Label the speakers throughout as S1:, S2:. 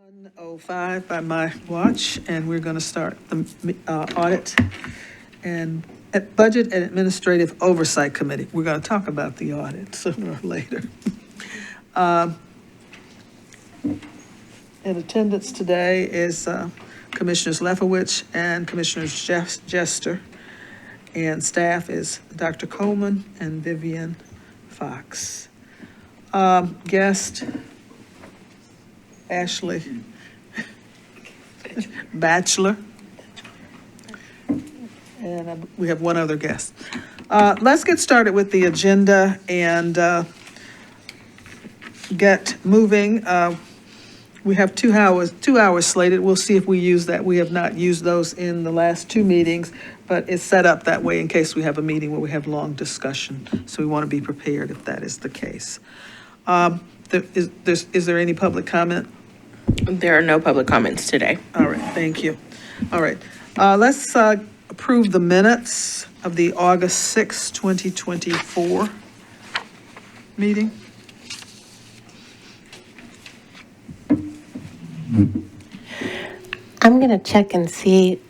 S1: 1:05 by my watch, and we're going to start the audit and Budget and Administrative Oversight Committee. We're going to talk about the audit sooner or later. In attendance today is Commissioners Lefowitz and Commissioners Jester, and staff is Dr. Coleman and Vivian Fox. Guest Ashley Batchelor. And we have one other guest. Let's get started with the agenda and get moving. We have 2 hours slated. We'll see if we use that. We have not used those in the last 2 meetings, but it's set up that way in case we have a meeting where we have long discussion. So we want to be prepared if that is the case. Is there any public comment?
S2: There are no public comments today.
S1: All right, thank you. All right, let's approve the minutes of the August 6, 2024 meeting.
S3: I'm going to check and see.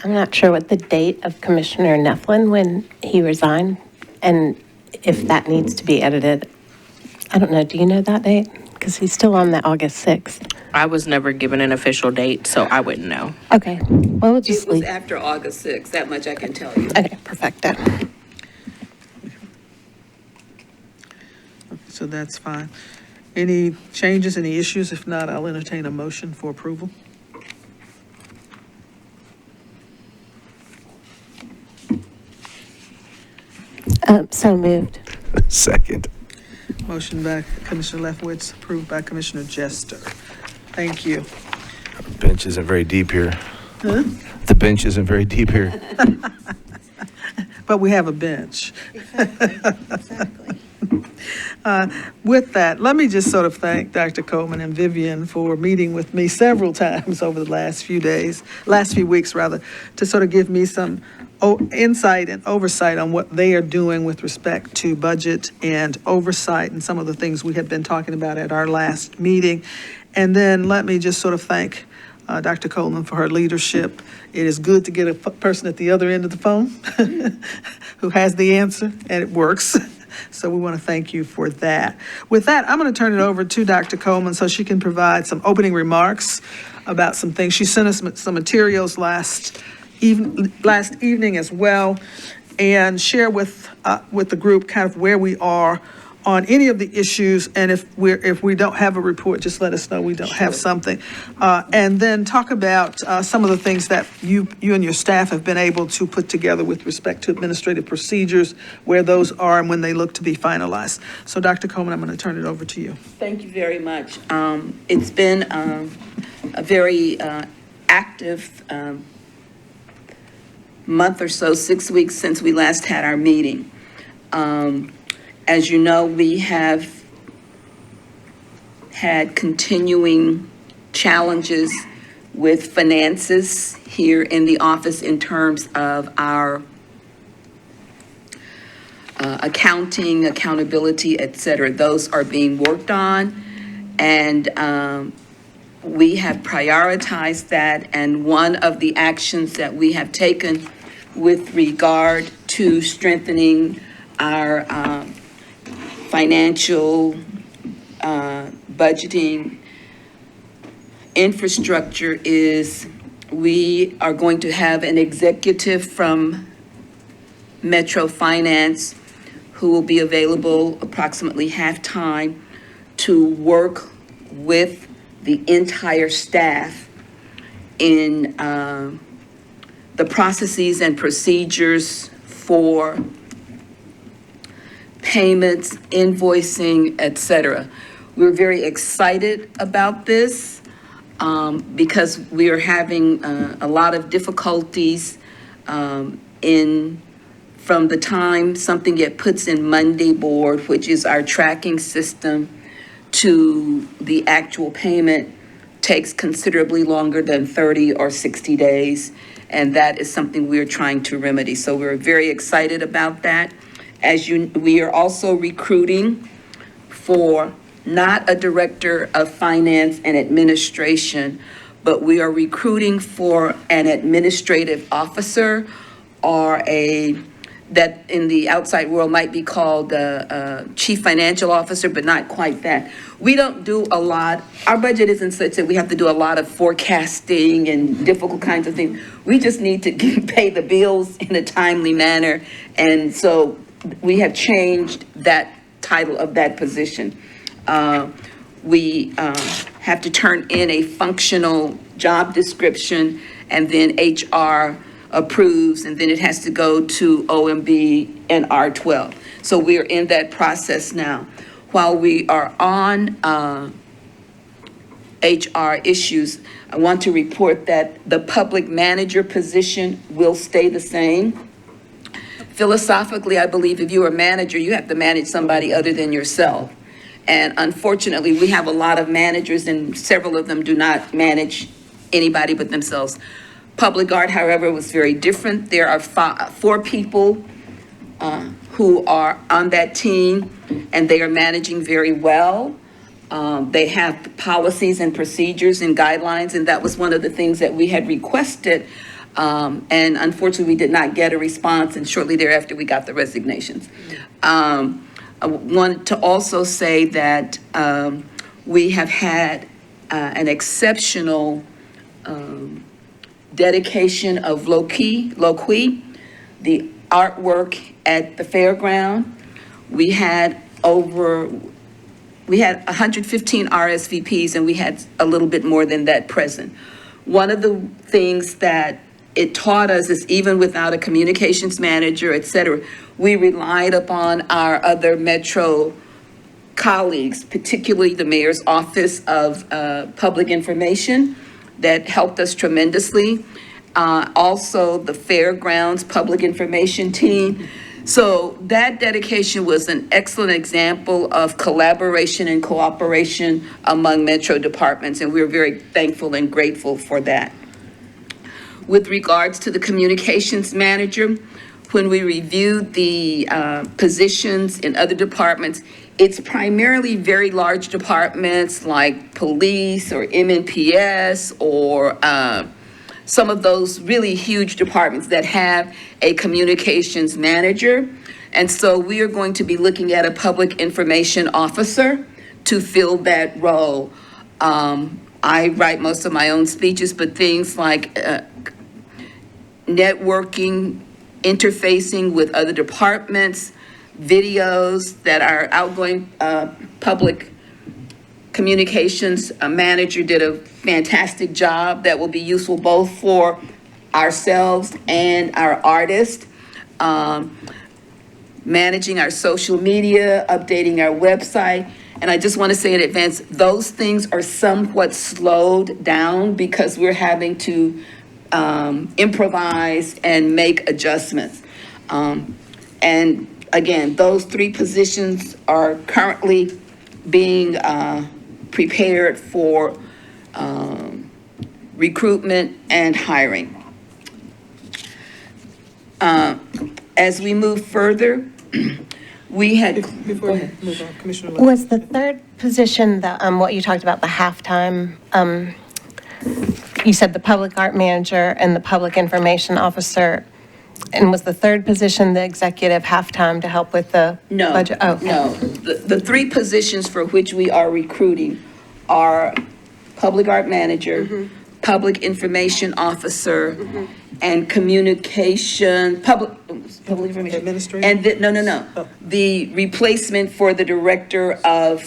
S3: I'm not sure what the date of Commissioner Nefflin when he resigned and if that needs to be edited. I don't know. Do you know that date? Because he's still on the August 6th.
S2: I was never given an official date, so I wouldn't know.
S3: Okay. Well, we'll just
S4: It was
S3: leave.
S4: after August 6th, that much I can tell you.
S3: Okay, perfecto.
S1: So that's fine. Any changes, any issues? If not, I'll entertain a motion for approval.
S3: So moved.
S5: Second.
S1: Motion by Commissioner Lefowitz, approved by Commissioner Jester. Thank you.
S5: Bench isn't very deep here.
S1: Huh?
S5: The bench isn't very deep here.
S1: But we have a bench.
S4: Exactly.
S1: With that, let me just sort of thank Dr. Coleman and Vivian for meeting with me several times over the last few weeks, to sort of give me some insight and oversight on what they are doing with respect to budget and oversight and some of the things we had been talking about at our last meeting. And then let me just sort of thank Dr. Coleman for her leadership. It is good to get a person at the other end of the phone who has the answer, and it works. So we want to thank you for that. With that, I'm going to turn it over to Dr. Coleman so she can provide some opening remarks about some things. She sent us some materials last evening as well, and share with the group kind of where we are on any of the issues. And if we don't have a report, just let us know we don't have something. And then talk about some of the things that you and your staff have been able to put together with respect to administrative procedures, where those are and when they look to be finalized. So Dr. Coleman, I'm going to turn it over to you.
S4: Thank you very much. It's been a very active month or so, 6 weeks since we last had our meeting. As you know, we have had continuing challenges with finances here in the office in terms of our accounting, accountability, et cetera. Those are being worked on, and we have prioritized that. And one of the actions that we have taken with regard to strengthening our financial budgeting infrastructure is we are going to have an executive from Metro Finance who will be available approximately half-time to work with the entire staff in the processes and procedures for payments, invoicing, et cetera. We're very excited about this because we are having a lot of difficulties from the time something gets put in Monday board, which is our tracking system, to the actual payment takes considerably longer than 30 or 60 days. And that is something we're trying to remedy. So we're very excited about that. We are also recruiting for not a director of finance and administration, but we are recruiting for an administrative officer or that in the outside world might be called a chief financial officer, but not quite that. We don't do a lot, our budget isn't such that we have to do a lot of forecasting and difficult kinds of things. We just need to pay the bills in a timely manner. And so we have changed that title of that position. We have to turn in a functional job description, and then HR approves, and then it has to go to OMB and R12. So we're in that process now. While we are on HR issues, I want to report that the public manager position will stay the same. Philosophically, I believe if you're a manager, you have to manage somebody other than yourself. And unfortunately, we have a lot of managers, and several of them do not manage anybody but themselves. Public art, however, was very different. There are 4 people who are on that team, and they are managing very well. They have policies and procedures and guidelines, and that was one of the things that we had requested. And unfortunately, we did not get a response, and shortly thereafter, we got the resignations. I wanted to also say that we have had an exceptional dedication of loqui, the artwork at the fairground. We had 115 RSVPs, and we had a little bit more than that present. One of the things that it taught us is even without a communications manager, et cetera, we relied upon our other Metro colleagues, particularly the Mayor's Office of Public Information, that helped us tremendously. Also, the Fairgrounds Public Information Team. So that dedication was an excellent example of collaboration and cooperation among Metro departments, and we're very thankful and grateful for that. With regards to the communications manager, when we reviewed the positions in other departments, it's primarily very large departments like police or MNPS or some of those really huge departments that have a communications manager. And so we are going to be looking at a public information officer to fill that role. I write most of my own speeches, but things like networking, interfacing with other departments, videos that our outgoing public communications manager did a fantastic job that will be useful both for ourselves and our artists. Managing our social media, updating our website. And I just want to say in advance, those things are somewhat slowed down because we're having to improvise and make adjustments. And again, those 3 positions are currently being prepared for recruitment and hiring. As we move further, we had.
S1: Before we move on, Commissioner Love.
S3: Was the third position, what you talked about, the halftime, you said the public art manager and the public information officer, and was the third position the executive halftime to help with the
S4: No,
S3: budget? Oh, okay.
S4: no. The 3 positions for which we are recruiting are public art manager, public information officer, and communication, public information.
S1: Administrator?
S4: And, no. The replacement for the director of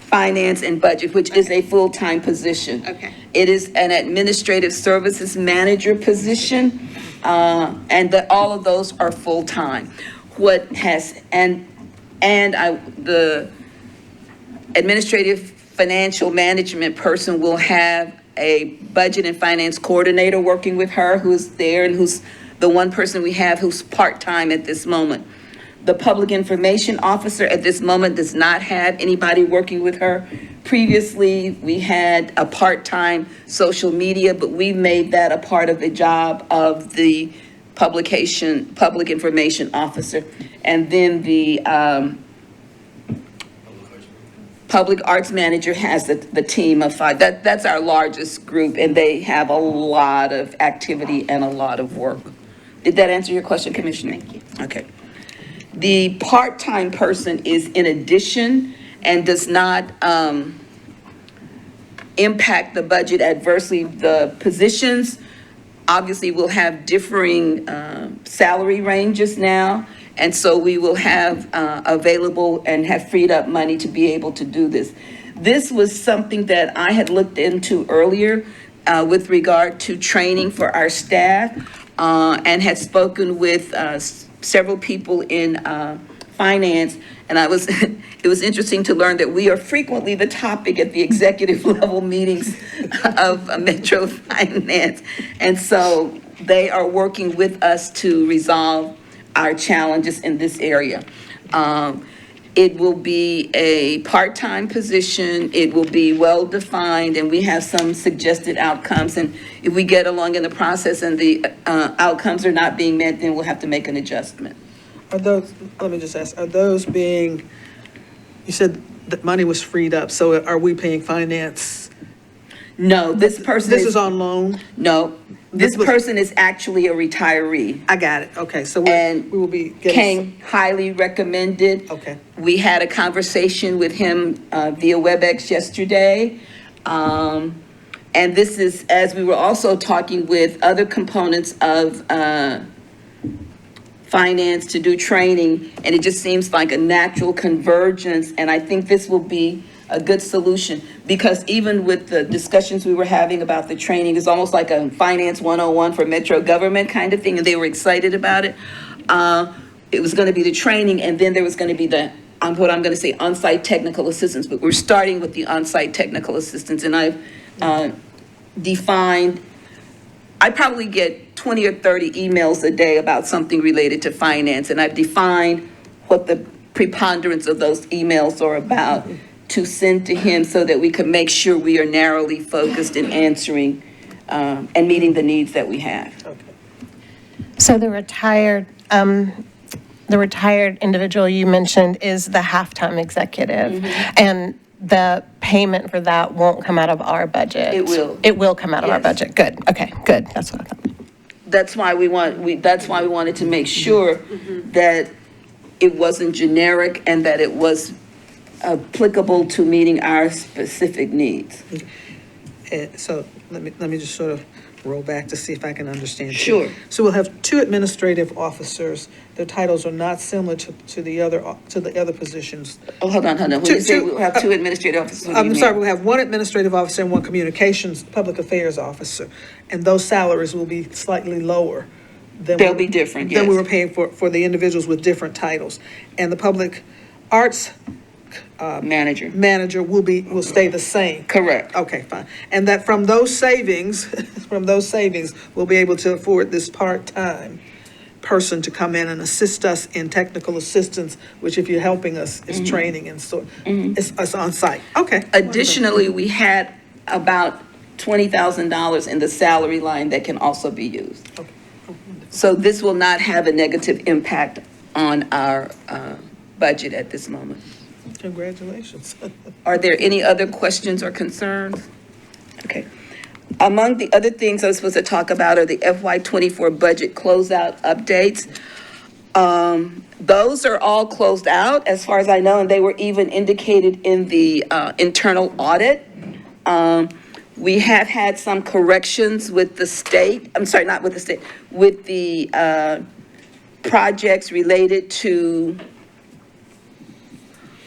S4: finance and budget, which is a full-time position.
S2: Okay.
S4: It is an administrative services manager position, and all of those are full-time. The administrative financial management person will have a budget and finance coordinator working with her who's there and who's the one person we have who's part-time at this moment. The public information officer at this moment does not have anybody working with her. Previously, we had a part-time social media, but we made that a part of the job of the public information officer. And then the Public Arts Manager has the team of 5. That's our largest group, and they have a lot of activity and a lot of work. Did that answer your question, Commissioner? Thank you. Okay. The part-time person is in addition and does not impact the budget adversely. The positions obviously will have differing salary ranges now, and so we will have available and have freed up money to be able to do this. This was something that I had looked into earlier with regard to training for our staff and had spoken with several people in finance, and it was interesting to learn that we are frequently the topic at the executive level meetings of Metro Finance. And so they are working with us to resolve our challenges in this area. It will be a part-time position, it will be well-defined, and we have some suggested outcomes. And if we get along in the process and the outcomes are not being met, then we'll have to make an adjustment.
S1: Are those, let me just ask, are those being, you said that money was freed up, so are we paying finance?
S4: No, this person
S1: This is on loan?
S4: No, this
S1: This was-
S4: person is actually a retiree.
S1: I got it, okay, so
S4: And
S1: we will be getting.
S4: Came highly recommended.
S1: Okay.
S4: We had a conversation with him via WebEx yesterday. And this is, as we were also talking with other components of finance to do training, and it just seems like a natural convergence, and I think this will be a good solution, because even with the discussions we were having about the training, it's almost like a finance 101 for Metro government kind of thing, and they were excited about it. It was going to be the training, and then there was going to be the, what I'm going to say, on-site technical assistance, but we're starting with the on-site technical assistance, and I've defined, I probably get 20 or 30 emails a day about something related to finance, and I've defined what the preponderance of those emails are about to send to him so that we can make sure we are narrowly focused in answering and meeting the needs that we have.
S3: So the retired individual you mentioned is the halftime executive, and the payment for that won't come out of our budget?
S4: It will.
S3: It will come out of our
S4: Yes.
S3: budget, good, okay, good, that's what I thought.
S4: That's why we wanted to make sure that it wasn't generic and that it was applicable to meeting our specific needs.
S1: So let me just sort of roll back to see if I can understand. too.
S4: Sure.
S1: So we'll have 2 administrative officers. Their titles are not similar to the other positions.
S4: Oh, hold on. When you
S1: Two-
S4: say
S1: two-
S4: we'll have 2 administrative officers, what do you
S1: I'm
S4: mean?
S1: sorry, we'll have 1 administrative officer and 1 communications, public affairs officer. And those salaries will be slightly lower than.
S4: They'll be different,
S1: Than we
S4: yes.
S1: were paying for the individuals with different titles. And the public arts
S4: Manager.
S1: will stay the same.
S4: Correct.
S1: Okay, fine. And that from those savings, we'll be able to afford this part-time person to come in and assist us in technical assistance, which if you're helping us, is training and so, it's on site. Okay.
S4: Additionally, we had about $20,000 in the salary line that can also be used.
S1: Okay.
S4: So this will not have a negative impact on our budget at this moment.
S1: Congratulations.
S4: Are there any other questions or concerns? Okay. Among the other things I was supposed to talk about are the FY24 budget closeout updates. Those are all closed out, as far as I know, and they were even indicated in the internal audit. We have had some corrections with the state, I'm sorry, not with the state, with the projects related to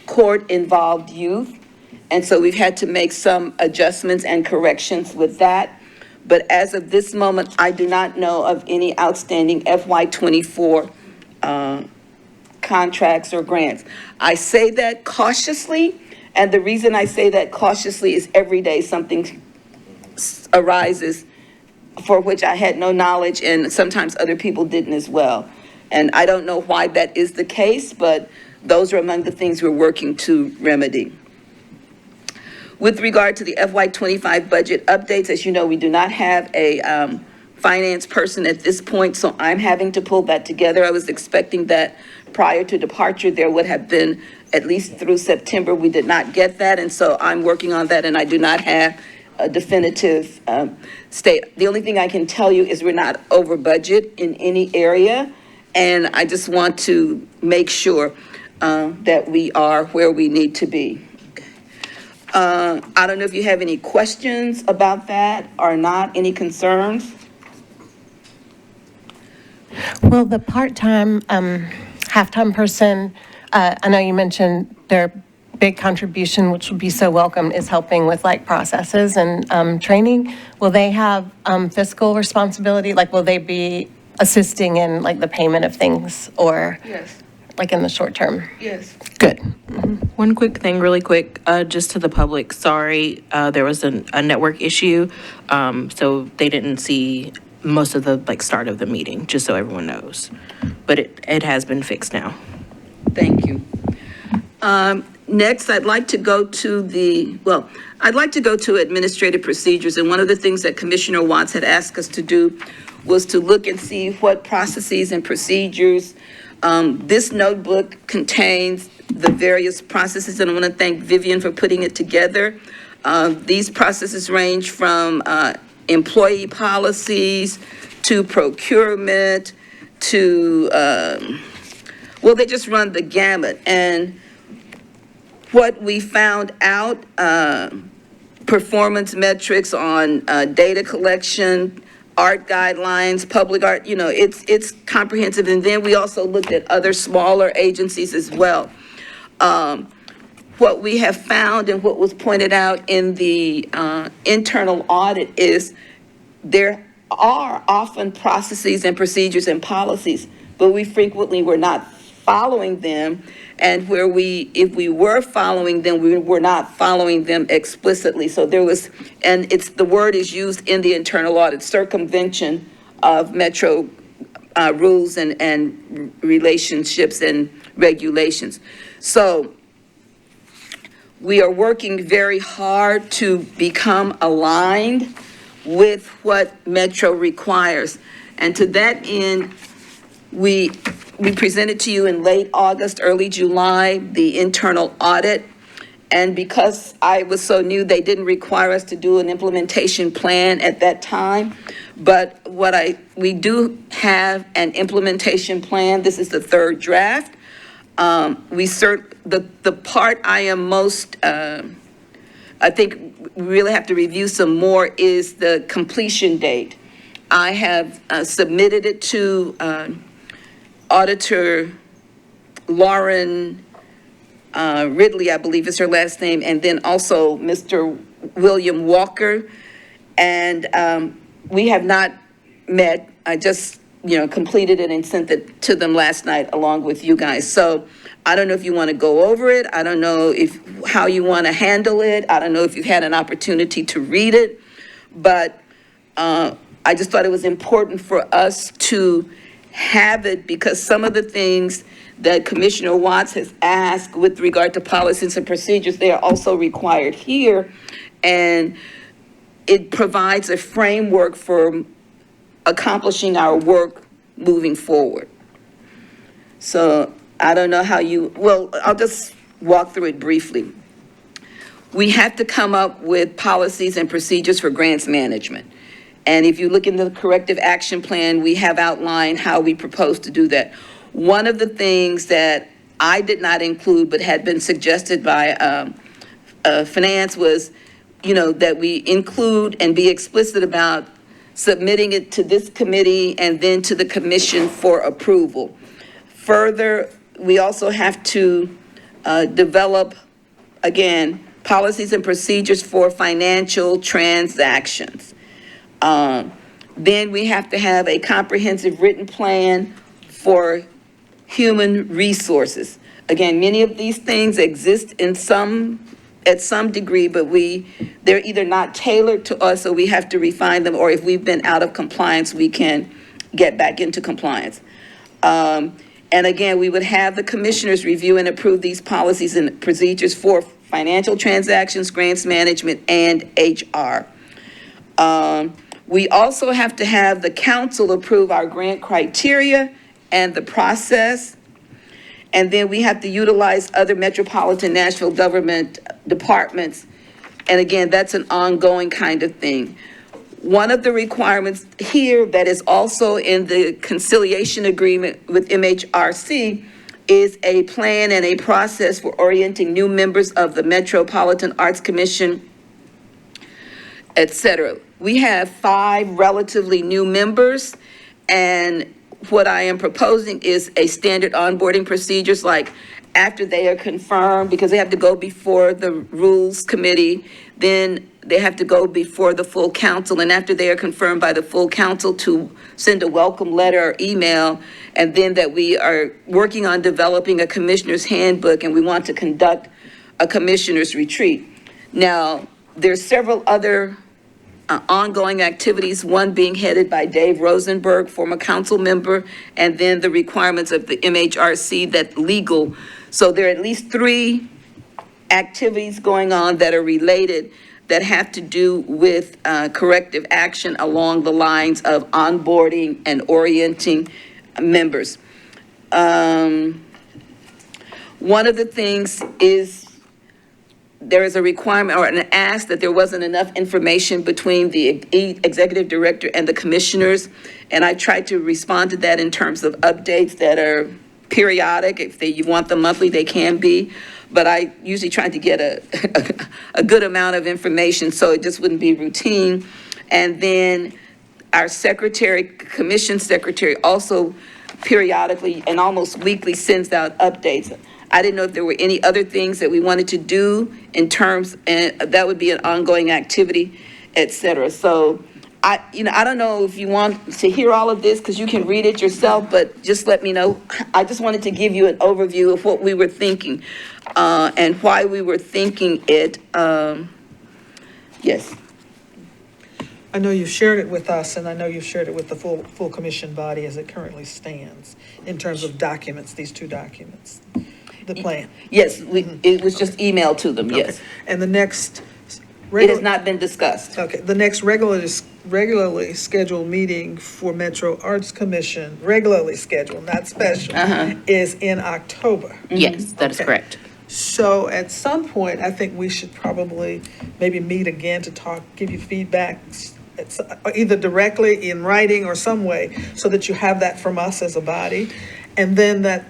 S4: court-involved youth. And so we've had to make some adjustments and corrections with that. But as of this moment, I do not know of any outstanding FY24 contracts or grants. I say that cautiously, and the reason I say that cautiously is every day something arises for which I had no knowledge, and sometimes other people didn't as well. And I don't know why that is the case, but those are among the things we're working to remedy. With regard to the FY25 budget updates, as you know, we do not have a finance person at this point, so I'm having to pull that together. I was expecting that prior to departure, there would have been at least through September, we did not get that, and so I'm working on that, and I do not have a definitive state. The only thing I can tell you is we're not over budget in any area, and I just want to make sure that we are where we need to be. I don't know if you have any questions about that or not, any concerns?
S3: Will the part-time, half-time person, I know you mentioned their big contribution, which would be so welcome, is helping with like processes and training. Will they have fiscal responsibility? Like, will they be assisting in like the payment of things or
S4: Yes,
S3: like in the short term?
S4: yes.
S3: Good.
S2: One quick thing, really quick, just to the public, sorry, there was a network issue, so they didn't see most of the, like, start of the meeting, just so everyone knows. But it has been fixed now.
S4: Thank you. Next, I'd like to go to administrative procedures, and one of the things that Commissioner Watts had asked us to do was to look and see what processes and procedures. This notebook contains the various processes, and I want to thank Vivian for putting it together. These processes range from employee policies to procurement to, well, they just run the gamut. And what we found out, performance metrics on data collection, art guidelines, public art, you know, it's comprehensive. And then we also looked at other smaller agencies as well. What we have found and what was pointed out in the internal audit is there are often processes and procedures and policies, but we frequently were not following them. And if we were following them, we were not following them explicitly. So there was, and the word is used in the internal audit, circumvention of Metro rules and relationships and regulations. So we are working very hard to become aligned with what Metro requires. And to that end, we presented to you in late August, early July, the internal audit. And because I was so new, they didn't require us to do an implementation plan at that time. But we do have an implementation plan. This is the third draft. The part I am most, I think we really have to review some more is the completion date. I have submitted it to Auditor Lauren Ridley, I believe is her last name, and then also Mr. William Walker. And we have not met. I just, completed it and sent it to them last night along with you guys. So I don't know if you want to go over it. I don't know how you want to handle it. I don't know if you've had an opportunity to read it, but I just thought it was important for us to have it because some of the things that Commissioner Watts has asked with regard to policies and procedures, they are also required here. And it provides a framework for accomplishing our work moving forward. So I don't know how I'll just walk through it briefly. We have to come up with policies and procedures for grants management. And if you look in the corrective action plan, we have outlined how we propose to do that. One of the things that I did not include but had been suggested by finance was, that we include and be explicit about submitting it to this committee and then to the commission for approval. Further, we also have to develop, again, policies and procedures for financial transactions. Then we have to have a comprehensive written plan for human resources. Again, many of these things exist at some degree, but they're either not tailored to us or we have to refine them, or if we've been out of compliance, we can get back into compliance. And again, we would have the commissioners review and approve these policies and procedures for financial transactions, grants management, and HR. We also have to have the council approve our grant criteria and the process. And then we have to utilize other metropolitan Nashville government departments. And again, that's an ongoing kind of thing. One of the requirements here that is also in the conciliation agreement with MHRC is a plan and a process for orienting new members of the Metropolitan Arts Commission, et cetera. We have 5 relatively new members, and what I am proposing is a standard onboarding procedures, like after they are confirmed, because they have to go before the Rules Committee, then they have to go before the full council, and after they are confirmed by the full council, to send a welcome letter or email, and then that we are working on developing a commissioner's handbook, and we want to conduct a commissioner's retreat. Now, there's several other ongoing activities, one being headed by Dave Rosenberg, former council member, and then the requirements of the MHRC, that legal. So there are at least 3 activities going on that are related, that have to do with corrective action along the lines of onboarding and orienting members. One of the things is, there is a requirement or an ask that there wasn't enough information between the executive director and the commissioners. And I tried to respond to that in terms of updates that are periodic. If you want them monthly, they can be. But I usually try to get a good amount of information, so it just wouldn't be routine. And then our secretary, commission secretary, also periodically and almost weekly sends out updates. I didn't know if there were any other things that we wanted to do in terms, and that would be an ongoing activity, et cetera. So I don't know if you want to hear all of this, because you can read it yourself, but just let me know. I just wanted to give you an overview of what we were thinking, and why we were thinking it. Yes.
S1: I know you've shared it with us, and I know you've shared it with the full commission body as it currently stands, in terms of documents, these 2 documents, the plan.
S4: Yes, it was just emailed to them, yes.
S1: Okay. And the next.
S4: It has not been discussed.
S1: Okay, the next regularly scheduled meeting for Metro Arts Commission, regularly scheduled, not special, is in October.
S2: Yes, that is
S1: Okay.
S2: correct.
S1: So at some point, I think we should probably maybe meet again to talk, give you feedback, either directly in writing or some way, so that you have that from us as a body. And then that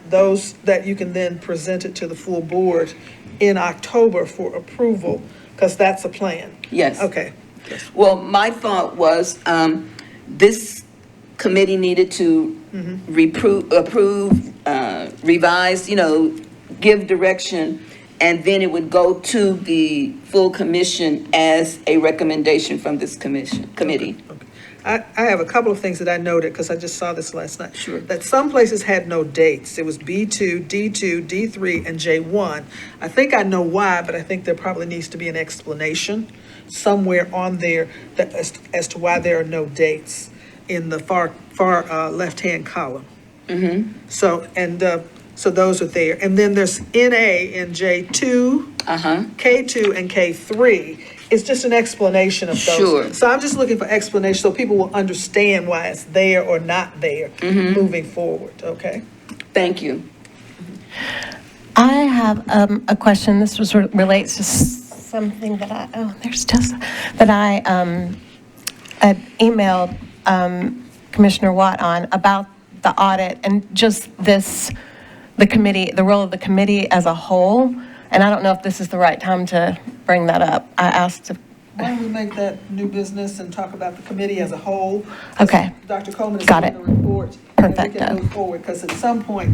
S1: you can then present it to the full board in October for approval, because that's a plan.
S4: Yes.
S1: Okay.
S4: Well, my thought was, this committee needed to approve, revise, give direction, and then it would go to the full commission as a recommendation from this committee.
S1: I have a couple of things that I noted, because I just saw this last night.
S4: Sure.
S1: That some places had no dates. It was B2, D2, D3, and J1. I think I know why, but I think there probably needs to be an explanation somewhere on there that as to why there are no dates in the far left-hand column. So those are there. And then there's NA in J2, K2, and K3. It's just an explanation of those.
S4: Sure.
S1: So I'm just looking for explanation so people will understand why it's there or not there moving forward, okay?
S4: Thank you.
S3: I have a question. This relates to something that I had emailed Commissioner Watt on about the audit and just the committee, the role of the committee as a whole. And I don't know if this is the right time to bring that up. I asked if.
S1: Why don't we make that new business and talk about the committee as a whole?
S3: Okay.
S1: Dr. Coleman is
S3: Got
S1: doing
S3: it.
S1: the report. And we
S3: Perfect.
S1: can move forward, because at some point,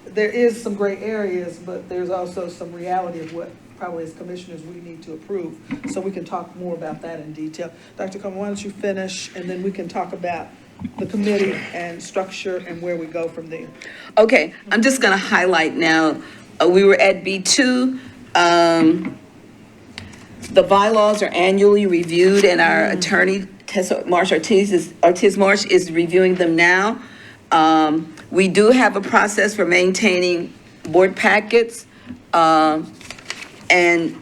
S1: there is some gray areas, but there's also some reality of what probably as commissioners we need to approve. So we can talk more about that in detail. Dr. Coleman, why don't you finish, and then we can talk about the committee and structure and where we go from there.
S4: Okay, I'm just going to highlight now, we were at B2. The bylaws are annually reviewed, and our attorney, Ortiz Marsh, is reviewing them now. We do have a process for maintaining board packets. And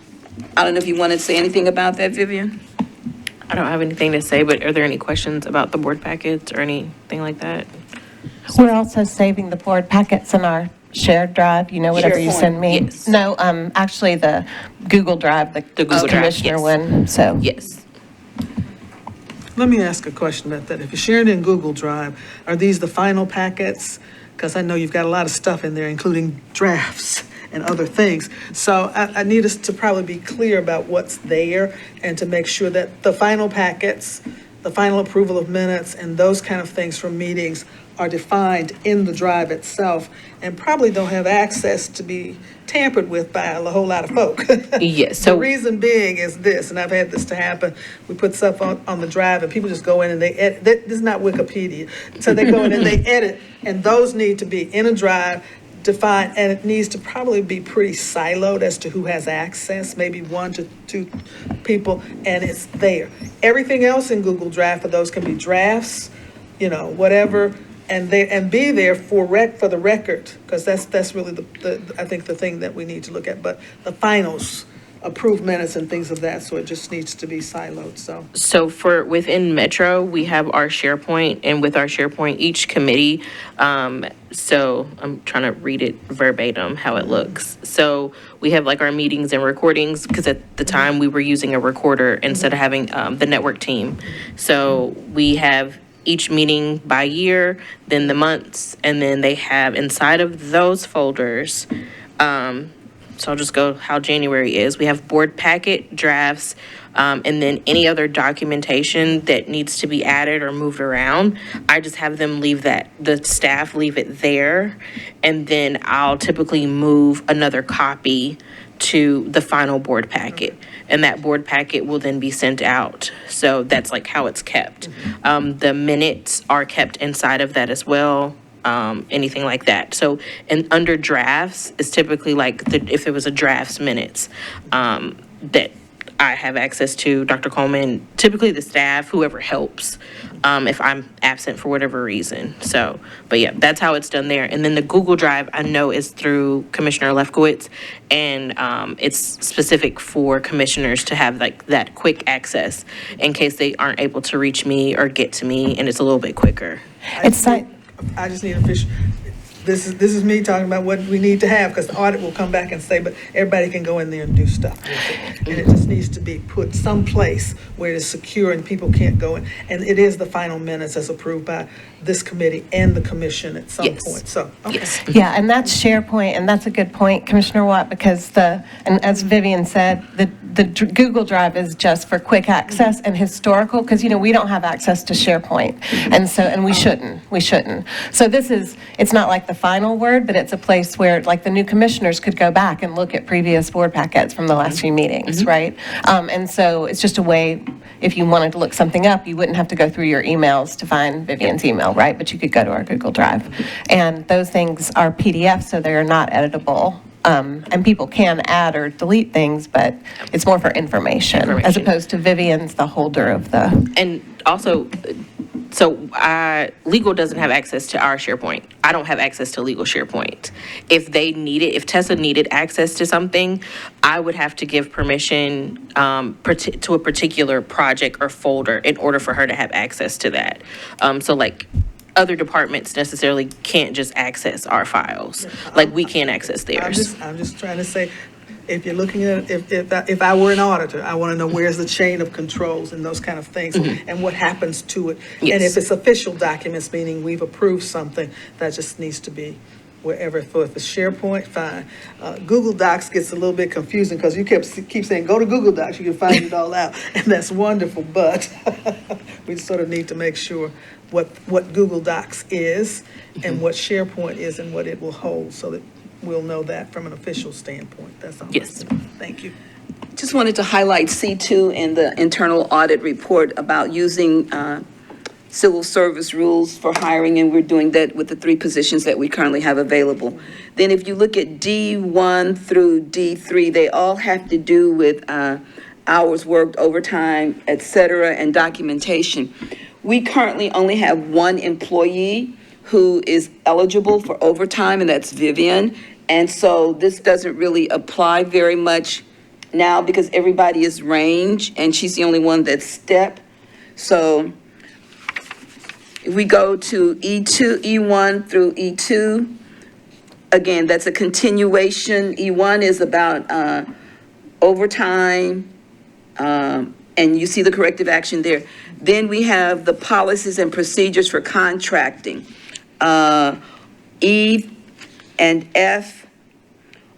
S4: I don't know if you want to say anything about that, Vivian?
S2: I don't have anything to say, but are there any questions about the board packets or anything like that?
S3: We're also saving the board packets in our shared drive, whatever you
S4: SharePoint.
S3: send me?
S2: Yes.
S3: No, actually the Google Drive, the
S2: Google Drive,
S3: commissioner
S2: yes.
S3: one, so.
S2: Yes.
S1: Let me ask a question about that. If you're sharing in Google Drive, are these the final packets? Because I know you've got a lot of stuff in there, including drafts and other things. So I need us to probably be clear about what's there and to make sure that the final packets, the final approval of minutes and those kind of things from meetings are defined in the drive itself and probably don't have access to be tampered with by a whole lot of folk.
S2: Yes,
S1: The
S2: so-
S1: reason being is this, and I've had this to happen, we put stuff on the drive and people just go in and they edit, this is not Wikipedia. So they go in and they edit, and those need to be in a drive, defined, and it needs to probably be pretty siloed as to who has access, maybe 1 to 2 people, and it's there. Everything else in Google Drive for those can be drafts, whatever, and be there for the record, because that's really the I think the thing that we need to look at. But the finals, approved minutes and things of that, so it just needs to be siloed, so.
S2: So within Metro, we have our SharePoint, and with our SharePoint, each committee, so I'm trying to read it verbatim, how it looks. So we have like our meetings and recordings, because at the time, we were using a recorder instead of having the network team. So we have each meeting by year, then the months, and then they have inside of those folders, so I'll just go how January is. We have board packet, drafts, and then any other documentation that needs to be added or moved around. I just have them the staff leave it there, and then I'll typically move another copy to the final board packet. And that board packet will then be sent out. So that's like how it's kept. The minutes are kept inside of that as well. Anything like that. So, and under drafts is typically like if it was a drafts minutes that I have access to, Dr. Coleman, typically the staff, whoever helps, if I'm absent for whatever reason. So, but yeah, that's how it's done there. And then the Google Drive I know is through Commissioner Lefkowitz, and it's specific for commissioners to have like that quick access in case they aren't able to reach me or get to me, and it's a little bit quicker.
S3: It's like,
S1: I just need official, this is me talking about what we need to have, because the audit will come back and say, but everybody can go in there and do stuff with it. And it just needs to be put someplace where it is secure and people can't go in. And it is the final minutes as approved by this committee and the commission at some
S2: Yes.
S1: point, so, okay.
S2: Yes.
S3: yeah, and that's SharePoint, and that's a good point, Commissioner Watt, because and as Vivian said, the Google Drive is just for quick access and historical, because, we don't have access to SharePoint. And we shouldn't. So it's not like the final word, but it's a place where, like, the new commissioners could go back and look at previous board packets from the last few meetings, right? And so it's just a way, if you wanted to look something up, you wouldn't have to go through your emails to find Vivian's email, right? But you could go to our Google Drive. And those things are PDFs, so they are not editable. And people can add or delete things, but it's more for information, as opposed to Vivian's the holder of the.
S2: And also, so legal doesn't have access to our SharePoint. I don't have access to legal SharePoint. If Tessa needed access to something, I would have to give permission to a particular project or folder in order for her to have access to that. So like other departments necessarily can't just access our files. Like we can't access theirs.
S1: I'm just trying to say, if you're looking at, if I were an auditor, I want to know where's the chain of controls and those kind of things, and what happens to it. And
S2: Yes.
S1: if it's official documents, meaning we've approved something, that just needs to be wherever. So if it's SharePoint, fine. Google Docs gets a little bit confusing because you keep saying, go to Google Docs, you can find it all out, and that's wonderful, but we sort of need to make sure what Google Docs is and what SharePoint is and what it will hold, so that we'll know that from an official standpoint. That's all.
S2: Yes.
S1: Thank you.
S4: Just wanted to highlight C2 in the internal audit report about using civil service rules for hiring, and we're doing that with the 3 positions that we currently have available. Then if you look at D1 through D3, they all have to do with hours worked, overtime, et cetera, and documentation. We currently only have 1 employee who is eligible for overtime, and that's Vivian. And so this doesn't really apply very much now because everybody is range, and she's the only one that's step. So if we go to E1 through E2, again, that's a continuation. E1 is about overtime, and you see the corrective action there. Then we have the policies and procedures for contracting. E and F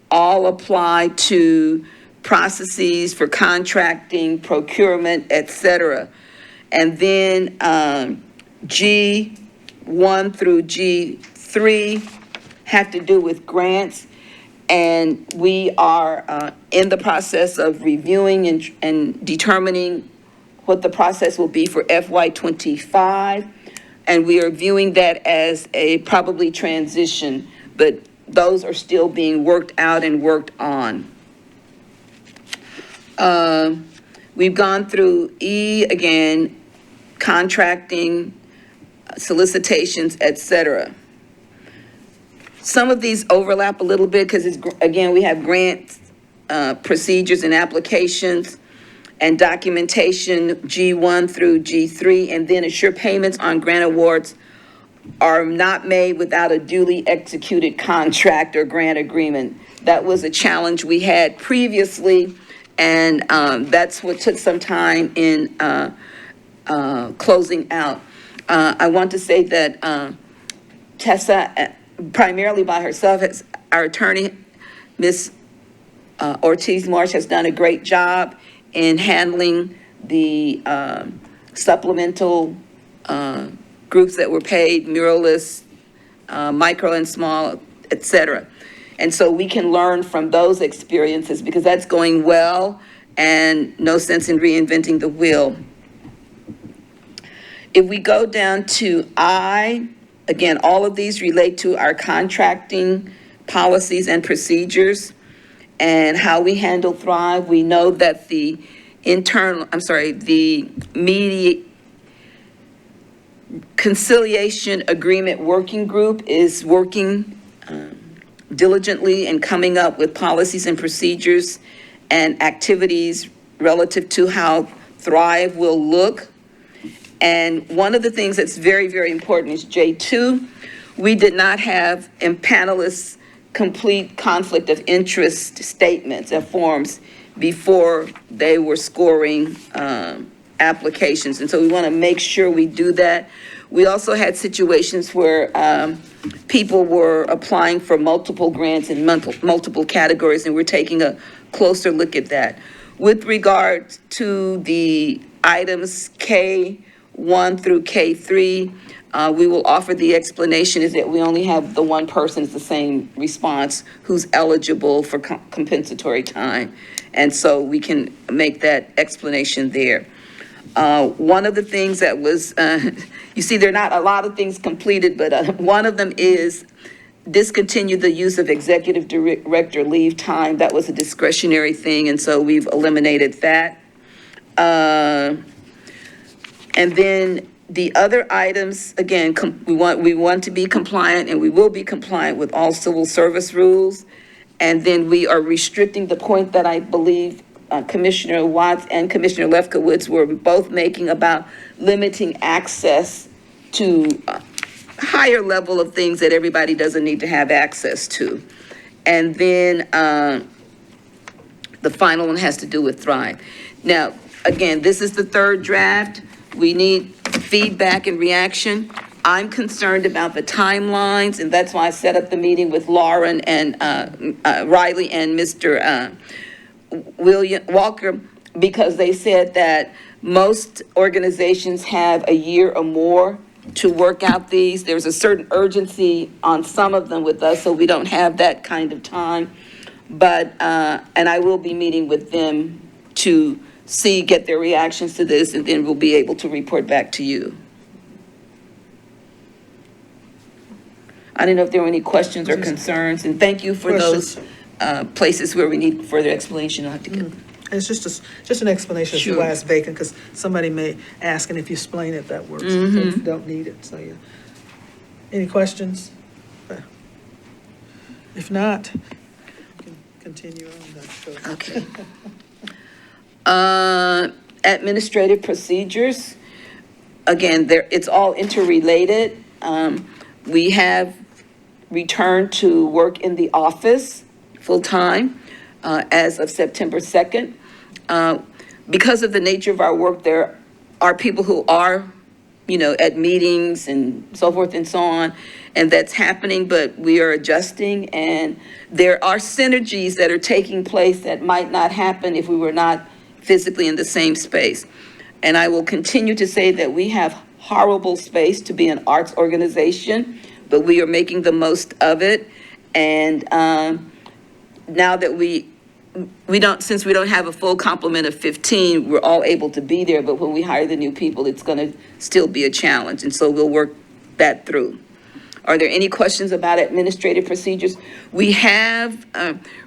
S4: all apply to processes for contracting, procurement, et cetera. And then G1 through G3 have to do with grants. And we are in the process of reviewing and determining what the process will be for FY25. And we are viewing that as a probably transition, but those are still being worked out and worked on. We've gone through E again, contracting, solicitations, et cetera. Some of these overlap a little bit because it's, again, we have grants, procedures and applications and documentation, G1 through G3, and then assure payments on grant awards are not made without a duly executed contract or grant agreement. That was a challenge we had previously, and that's what took some time in closing out. I want to say that Tessa, primarily by herself, our attorney, Ms. Ortiz Marsh, has done a great job in handling the supplemental groups that were paid, muralists, micro and small, et cetera. And so we can learn from those experiences because that's going well and no sense in reinventing the wheel. If we go down to I, again, all of these relate to our contracting policies and procedures and how we handle Thrive. We know that the conciliation agreement working group is working diligently and coming up with policies and procedures and activities relative to how Thrive will look. And one of the things that's very, very important is J2. We did not have in panelists complete conflict of interest statements and forms before they were scoring applications. And so we want to make sure we do that. We also had situations where people were applying for multiple grants in multiple categories, and we're taking a closer look at that. With regard to the items K1 through K3, we will offer the explanation is that we only have the one person, it's the same response, who's eligible for compensatory time. And so we can make that explanation there. One of the things that was, you see, there are not a lot of things completed, but one of them is discontinue the use of executive director leave time. That was a discretionary thing, and so we've eliminated that. And then the other items, again, we want to be compliant, and we will be compliant with all civil service rules. And then we are restricting the point that I believe Commissioner Watts and Commissioner Lefkowitz were both making about limiting access to higher level of things that everybody doesn't need to have access to. And then the final one has to do with Thrive. Now, again, this is the third draft. We need feedback and reaction. I'm concerned about the timelines, and that's why I set up the meeting with Lauren and Riley and Mr. William Walker, because they said that most organizations have a year or more to work out these. There's a certain urgency on some of them with us, so we don't have that kind of time. But, and I will be meeting with them to get their reactions to this, and then we'll be able to report back to you. I didn't know if there were any questions or concerns, and thank you for those places where we need further explanation. I'll have to get.
S1: It's just an explanation as to
S4: Sure.
S1: why it's vacant, because somebody may ask, and if you explain it, that works. If you don't need it, so yeah. Any questions? If not, we can continue on.
S4: Okay. Administrative procedures, again, it's all interrelated. We have return to work in the office full-time as of September 2nd. Because of the nature of our work, there are people who are, at meetings and so forth and so on, and that's happening, but we are adjusting, and there are synergies that are taking place that might not happen if we were not physically in the same space. And I will continue to say that we have horrible space to be an arts organization, but we are making the most of it. And now that we don't, since we don't have a full complement of 15, we're all able to be there, but when we hire the new people, it's gonna still be a challenge, and so we'll work that through. Are there any questions about administrative procedures? We have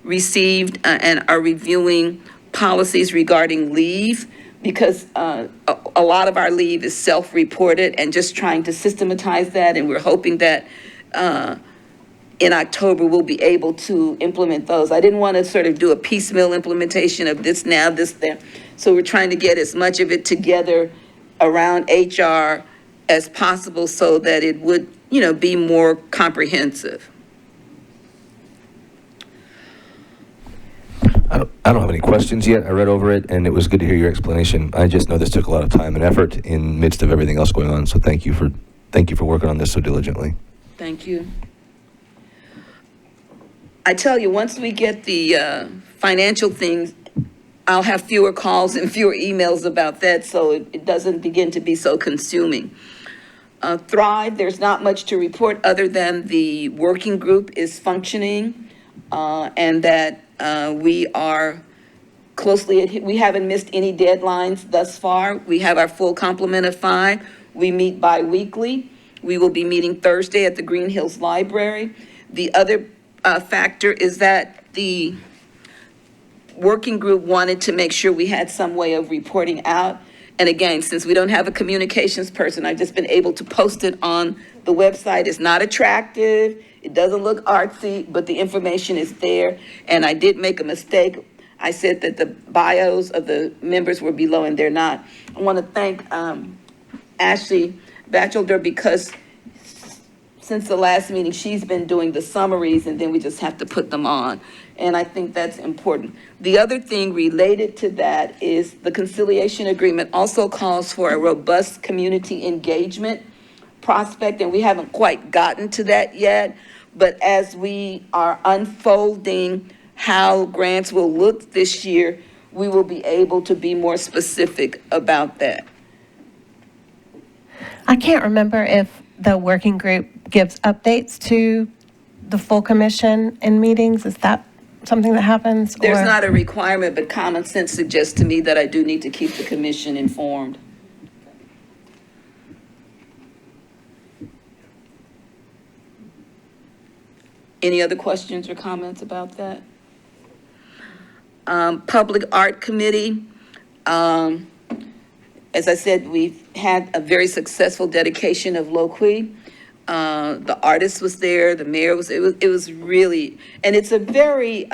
S4: received and are reviewing policies regarding leave, because a lot of our leave is self-reported, and just trying to systematize that, and we're hoping that in October, we'll be able to implement those. I didn't want to sort of do a piecemeal implementation of this now, this there. So we're trying to get as much of it together around HR as possible so that it would, be more comprehensive.
S5: I don't have any questions yet. I read over it, and it was good to hear your explanation. I just know this took a lot of time and effort in midst of everything else going on, so thank you for working on this so diligently.
S4: Thank you. I tell you, once we get the financial things, I'll have fewer calls and fewer emails about that, so it doesn't begin to be so consuming. Thrive, there's not much to report other than the working group is functioning, and that we are closely, we haven't missed any deadlines thus far. We have our full complement of 5. We meet bi-weekly. We will be meeting Thursday at the Green Hills Library. The other factor is that the working group wanted to make sure we had some way of reporting out. And again, since we don't have a communications person, I've just been able to post it on the website. It's not attractive, it doesn't look artsy, but the information is there. And I did make a mistake. I said that the bios of the members were below, and they're not. I want to thank Ashley Batchelder, because since the last meeting, she's been doing the summaries, and then we just have to put them on. And I think that's important. The other thing related to that is the conciliation agreement also calls for a robust community engagement prospect, and we haven't quite gotten to that yet. But as we are unfolding how grants will look this year, we will be able to be more specific about that.
S3: I can't remember if the working group gives updates to the full commission in meetings. Is that something that happens?
S4: There's
S3: or-
S4: not a requirement, but common sense suggests to me that I do need to keep the commission informed. Any other questions or comments about that? Public Art Committee, as I said, we've had a very successful dedication of Loqui. The artist was there, the mayor was, it was really, and it's a very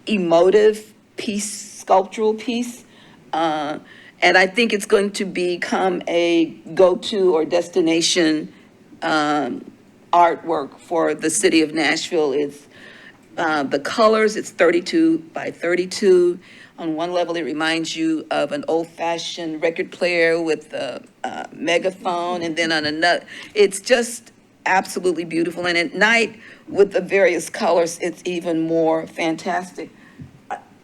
S4: emotive piece, sculptural piece. And I think it's going to become a go-to or destination artwork for the city of Nashville. It's the colors, it's 32 by 32. On one level, it reminds you of an old-fashioned record player with a megaphone, and then on another, it's just absolutely beautiful. And at night, with the various colors, it's even more fantastic.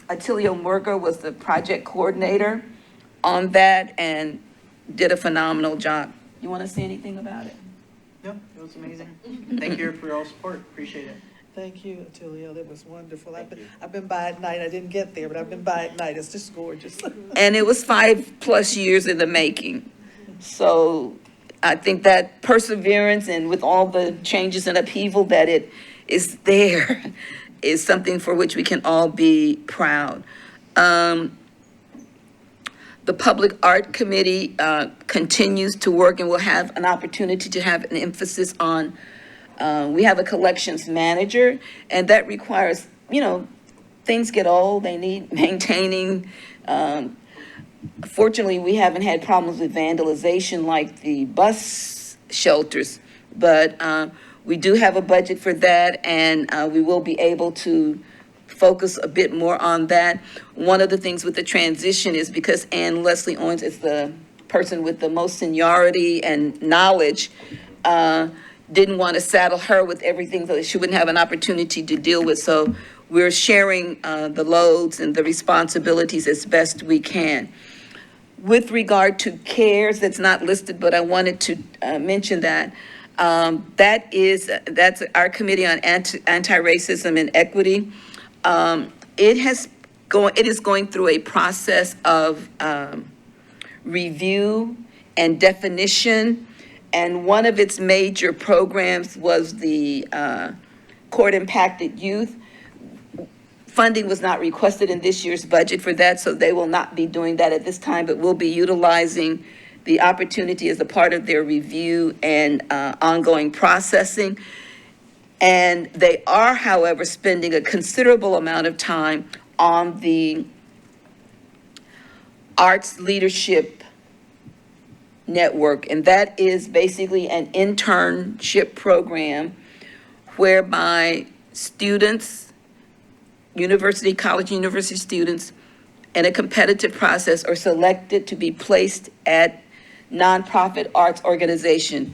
S4: Attilio Murga was the project coordinator on that and did a phenomenal job. You want to say anything about it?
S6: No, it was amazing. Thank you for your all support. Appreciate it.
S1: Thank you, Attilio, that was wonderful. I've been by at night, I didn't get there, but I've been by at night, it's just gorgeous.
S4: And it was 5+ years in the making. So I think that perseverance, and with all the changes and upheaval that it is there, is something for which we can all be proud. The Public Art Committee continues to work, and will have an opportunity to have an emphasis on, we have a collections manager, and that requires, things get old, they need maintaining. Fortunately, we haven't had problems with vandalization like the bus shelters, but We do have a budget for that, and we will be able to focus a bit more on that. One of the things with the transition is because Ann Leslie Owens is the person with the most seniority and knowledge, didn't want to saddle her with everything that she wouldn't have an opportunity to deal with. So we're sharing the loads and the responsibilities as best we can. With regard to CARES, that's not listed, but I wanted to mention that. That's our Committee on Anti-Racism and Equity. It is going through a process of review and definition, and one of its major programs was the court-impacted youth. Funding was not requested in this year's budget for that, so they will not be doing that at this time, but we'll be utilizing the opportunity as a part of their review and ongoing processing. And they are, however, spending a considerable amount of time on the Arts Leadership Network, and that is basically an internship program whereby students, college university students, in a competitive process are selected to be placed at nonprofit arts organization.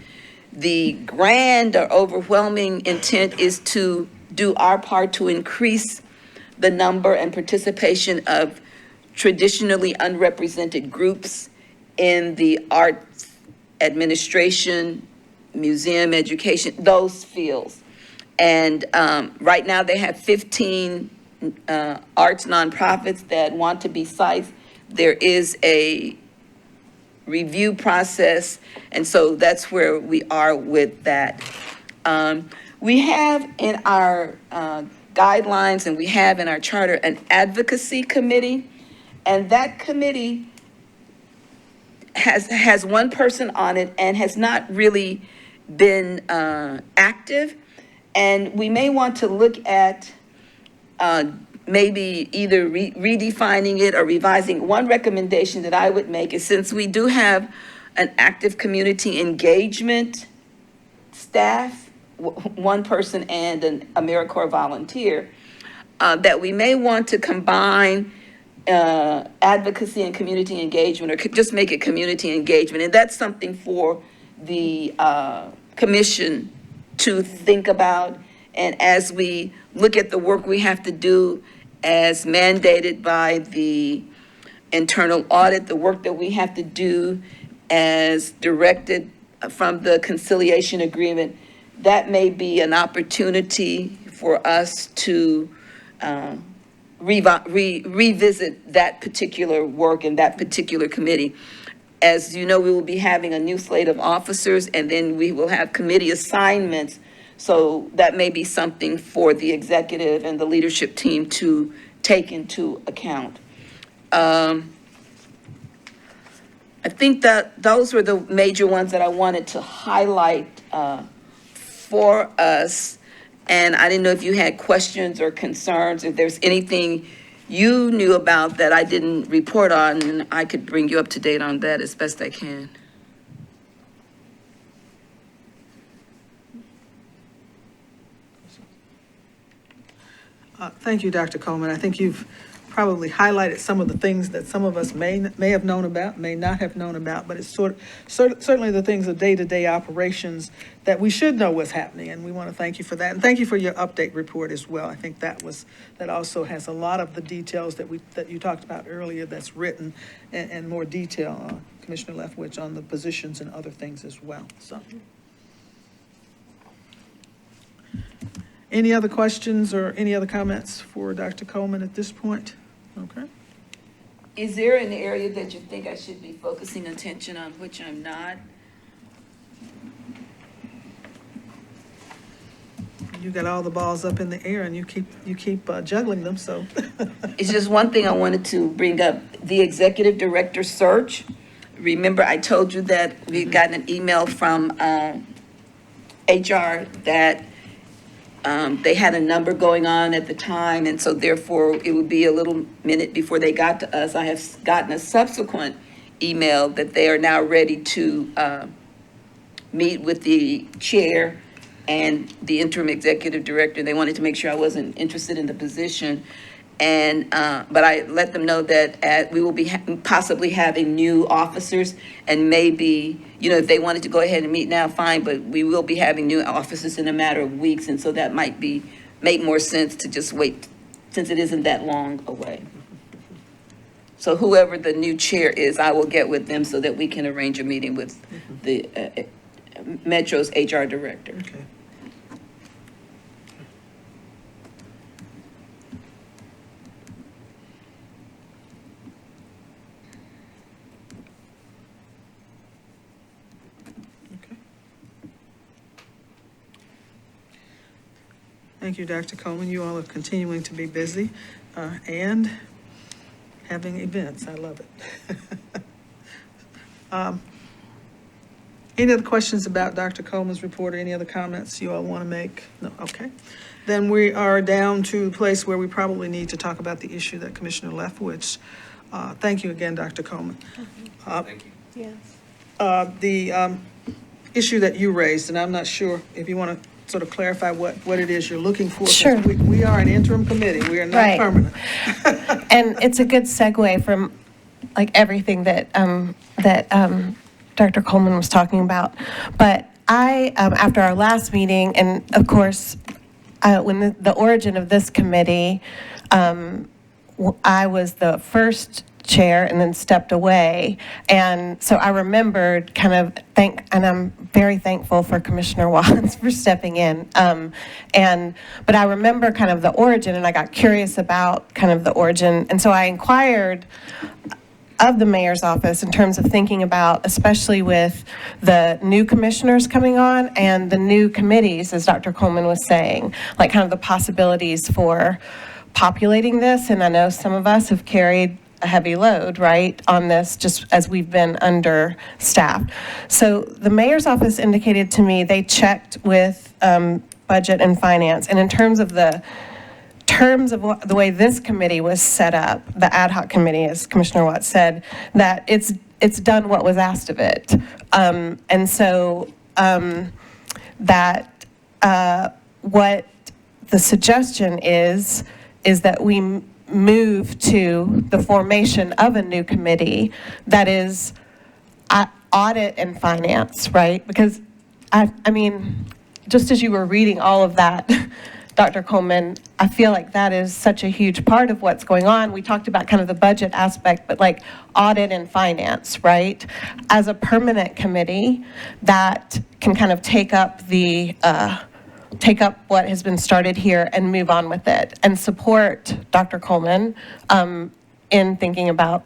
S4: The grand or overwhelming intent is to do our part to increase the number and participation of traditionally unrepresented groups in the arts administration, museum education, those fields. And right now they have 15 arts nonprofits that want to be sites. There is a review process, and so that's where we are with that. We have in our guidelines and we have in our charter an advocacy committee, and that committee has one person on it and has not really been active. And we may want to look at maybe either redefining it or revising. One recommendation that I would make is, since we do have an active community engagement staff, one person and an AmeriCorps volunteer, that we may want to combine advocacy and community engagement, or just make it community engagement. And that's something for the commission to think about. And as we look at the work we have to do as mandated by the internal audit, the work that we have to do as directed from the conciliation agreement, that may be an opportunity for us to revisit that particular work and that particular committee. As you know, we will be having a new slate of officers, and then we will have committee assignments. So that may be something for the executive and the leadership team to take into account. I think that those were the major ones that I wanted to highlight for us. And I didn't know if you had questions or concerns, if there's anything you knew about that I didn't report on, and I could bring you up to date on that as best I can.
S1: Thank you, Dr. Coleman. I think you've probably highlighted some of the things that some of us may have known about, may not have known about, but it's certainly the things of day-to-day operations that we should know what's happening, and we want to thank you for that. And thank you for your update report as well. I think that also has a lot of the details that you talked about earlier that's written, and more detail, Commissioner Leftwich, on the positions and other things as well. So, any other questions or any other comments for Dr. Coleman at this point? Okay.
S4: Is there an area that you think I should be focusing attention on, which I'm not?
S1: You got all the balls up in the air and you keep juggling them, so.
S4: It's just one thing I wanted to bring up, the executive director search. Remember, I told you that we'd gotten an email from HR that they had a number going on at the time, and so therefore it would be a little minute before they got to us. I have gotten a subsequent email that they are now ready to meet with the chair and the interim executive director. They wanted to make sure I wasn't interested in the position. And, but I let them know that we will be possibly having new officers, and maybe, if they wanted to go ahead and meet now, fine, but we will be having new officers in a matter of weeks, and so that might make more sense to just wait, since it isn't that long away. So whoever the new chair is, I will get with them so that we can arrange a meeting with the Metro's HR director.
S1: Okay. Thank you, Dr. Coleman. You all are continuing to be busy and having events. I love it. Any other questions about Dr. Coleman's report or any other comments you all want to make? No, okay. Then we are down to the place where we probably need to talk about the issue that Commissioner Lefowitz. Thank you again, Dr. Coleman.
S5: Thank you.
S3: Yes.
S1: The issue that you raised, and I'm not sure if you want to sort of clarify what it is you're looking for. 'Cause
S3: Sure.
S1: We are an interim committee. We are not
S3: Right.
S1: permanent.
S3: And it's a good segue from like everything that Dr. Coleman was talking about. But I, after our last meeting, and of course, when the origin of this committee, I was the first chair and then stepped away. And so I remembered and I'm very thankful for Commissioner Watts for stepping in. But I remember kind of the origin, and I got curious about kind of the origin. And so I inquired of the mayor's office in terms of thinking about, especially with the new commissioners coming on and the new committees, as Dr. Coleman was saying, like kind of the possibilities for populating this. And I know some of us have carried a heavy load, right, on this, just as we've been understaffed. So the mayor's office indicated to me they checked with budget and finance, and in terms of the way this committee was set up, the ad hoc committee, as Commissioner Watts said, that it's done what was asked of it, and so what the suggestion is that we move to the formation of a new committee that is audit and finance, right? Because, I mean, just as you were reading all of that, Dr. Coleman, I feel like that is such a huge part of what's going on. We talked about kind of the budget aspect, but like audit and finance, right? As a permanent committee that can kind of take up what has been started here and move on with it, and support Dr. Coleman in thinking about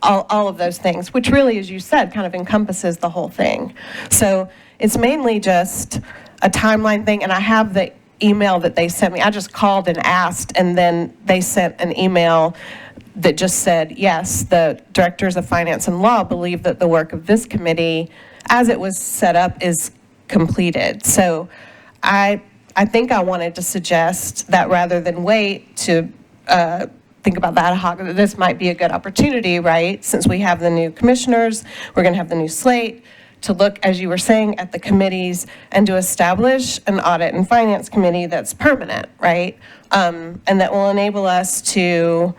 S3: all of those things, which really, as you said, kind of encompasses the whole thing. So it's mainly just a timeline thing, and I have the email that they sent me. I just called and asked, and then they sent an email that just said, yes, the directors of finance and law believe that the work of this committee, as it was set up, is completed. So I think I wanted to suggest that rather than wait to think about the ad hoc, that this might be a good opportunity, right? Since we have the new commissioners, we're going to have the new slate, to look, as you were saying, at the committees and to establish an audit and finance committee that's permanent, right? And that will enable us to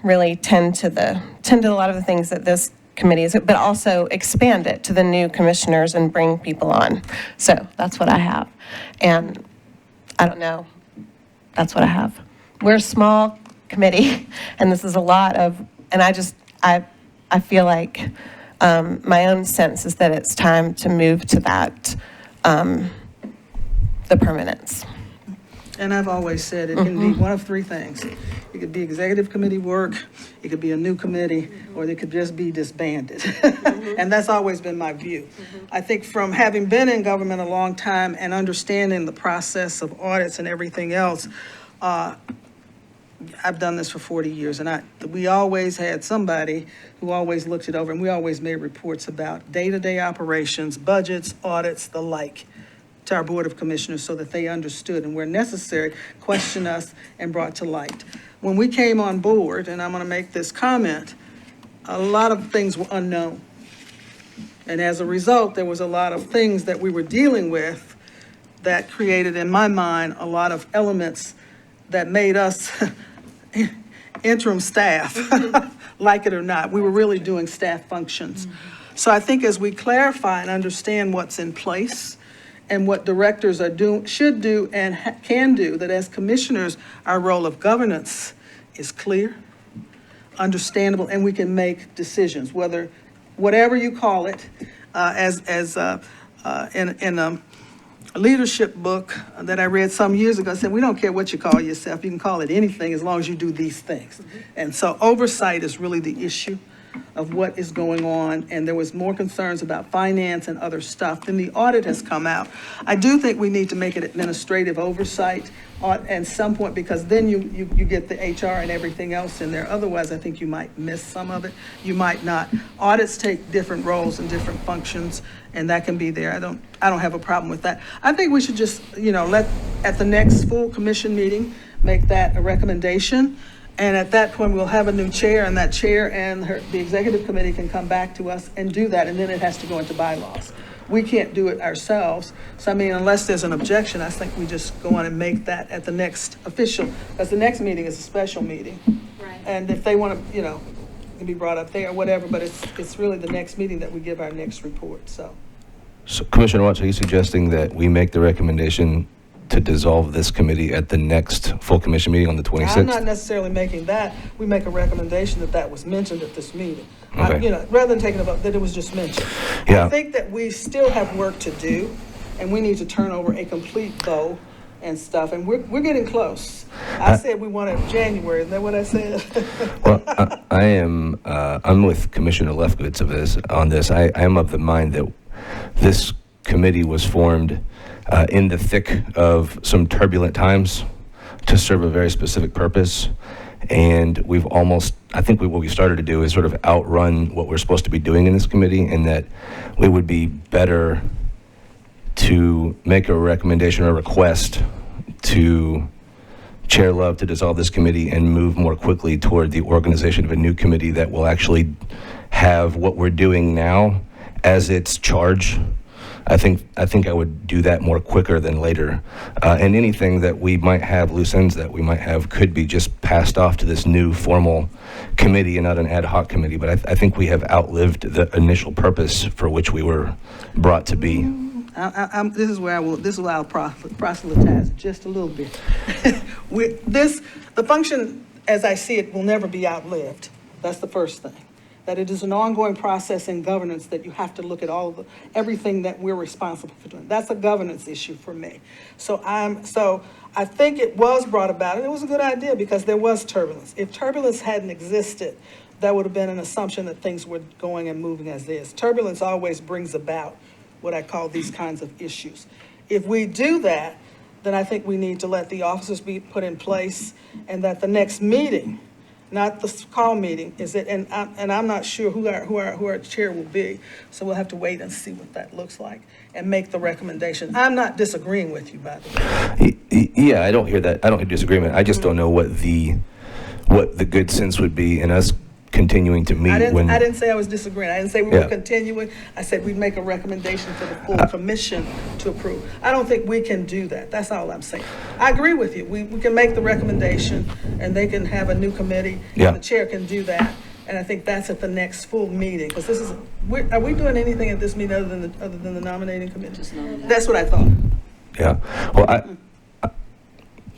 S3: really tend to a lot of the things that this committee is, but also expand it to the new commissioners and bring people on. So that's what I have. And I don't know, that's what I have. We're a small committee, and this is a lot of, and I feel like my own sense is that it's time to move to that, the permanence.
S1: And I've always said it can be one of three things. It could be executive committee work, it could be a new committee, or it could just be disbanded. And that's always been my view. I think from having been in government a long time and understanding the process of audits and everything else, I've done this for 40 years, and we always had somebody who always looked it over, and we always made reports about day-to-day operations, budgets, audits, the like, to our Board of Commissioners so that they understood and where necessary, questioned us and brought to light. When we came on board, and I'm going to make this comment, a lot of things were unknown. And as a result, there was a lot of things that we were dealing with that created, in my mind, a lot of elements that made us interim staff, like it or not. We were really doing staff functions. So I think as we clarify and understand what's in place and what directors are doing, should do and can do, that as commissioners, our role of governance is clear, understandable, and we can make decisions, whatever you call it, in a leadership book that I read some years ago, said, we don't care what you call yourself, you can call it anything as long as you do these things. And so oversight is really the issue of what is going on, and there was more concerns about finance and other stuff. Then the audit has come out. I do think we need to make it administrative oversight at some point, because then you get the HR and everything else in there. Otherwise, I think you might miss some of it. You might not. Audits take different roles and different functions, and that can be there. I don't have a problem with that. I think we should just, let, at the next full commission meeting, make that a recommendation. And at that point, we'll have a new chair, and that chair and the executive committee can come back to us and do that, and then it has to go into bylaws. We can't do it ourselves. So, unless there's an objection, I think we just go on and make that at the next official, because the next meeting is a special meeting. Right. And if they want to, it can be brought up there or whatever, but it's really the next meeting that we give our next report, so.
S5: So Commissioner Watts, are you suggesting that we make the recommendation to dissolve this committee at the next full commission meeting on the 26th?
S1: I'm not necessarily making that. We make a recommendation that was mentioned at this meeting.
S5: Okay.
S1: Rather than taking a vote, that it was just mentioned.
S5: Yeah.
S1: I think that we still have work to do, and we need to turn over a complete bow and stuff, and we're getting close. I said we wanted January, isn't that what I said?
S5: Well, I'm with Commissioner Lefkowitz on this. I am of the mind that this committee was formed in the thick of some turbulent times to serve a very specific purpose. And I think what we started to do is sort of outrun what we're supposed to be doing in this committee, and that we would be better to make a recommendation or request to Chair Love to dissolve this committee and move more quickly toward the organization of a new committee that will actually have what we're doing now as its charge. I think I would do that more quicker than later. And anything that we might have, loose ends that we might have, could be just passed off to this new formal committee and not an ad hoc committee. But I think we have outlived the initial purpose for which we were brought to be.
S1: This is where I'll proselytize just a little bit. The function, as I see it, will never be outlived. That's the first thing. That it is an ongoing process in governance, that you have to look at everything that we're responsible for doing. That's a governance issue for me. So I think it was brought about, and it was a good idea because there was turbulence. If turbulence hadn't existed, that would have been an assumption that things were going and moving as is. Turbulence always brings about what I call these kinds of issues. If we do that, then I think we need to let the officers be put in place, and that the next meeting, not the call meeting, is it? And I'm not sure who our chair will be, so we'll have to wait and see what that looks like and make the recommendation. I'm not disagreeing with you, by the way.
S5: Yeah, I don't hear that. I don't hear disagreement. I just don't know what the good sense would be in us continuing to meet.
S1: I didn't say I was disagreeing. I didn't say we were continuing. I said we'd make a recommendation for the full commission to approve. I don't think we can do that. That's all I'm saying. I agree with you. We can make the recommendation, and they can have a new committee.
S5: Yeah.
S1: And the chair can do that. And I think that's at the next full meeting, because are we doing anything at this meeting other than the nominating committee? That's what I thought.
S5: Yeah. Well,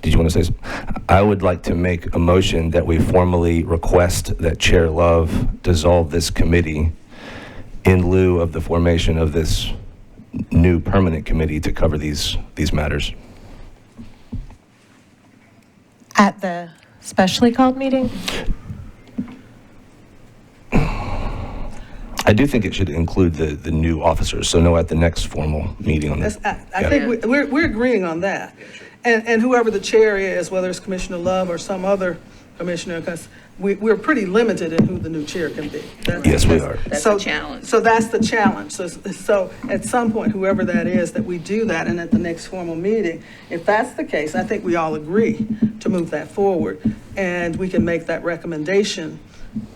S5: did you want to say something? I would like to make a motion that we formally request that Chair Love dissolve this committee in lieu of the formation of this new permanent committee to cover these matters.
S3: At the specially called meeting?
S5: I do think it should include the new officers, so no, at the next formal meeting on this.
S1: I think we're agreeing on that. And whoever the chair is, whether it's Commissioner Love or some other commissioner, because we're pretty limited in who the new chair can be.
S5: Yes, we are.
S4: That's the challenge.
S1: So that's the challenge. So at some point, whoever that is, that we do that, and at the next formal meeting, if that's the case, I think we all agree to move that forward, and we can make that recommendation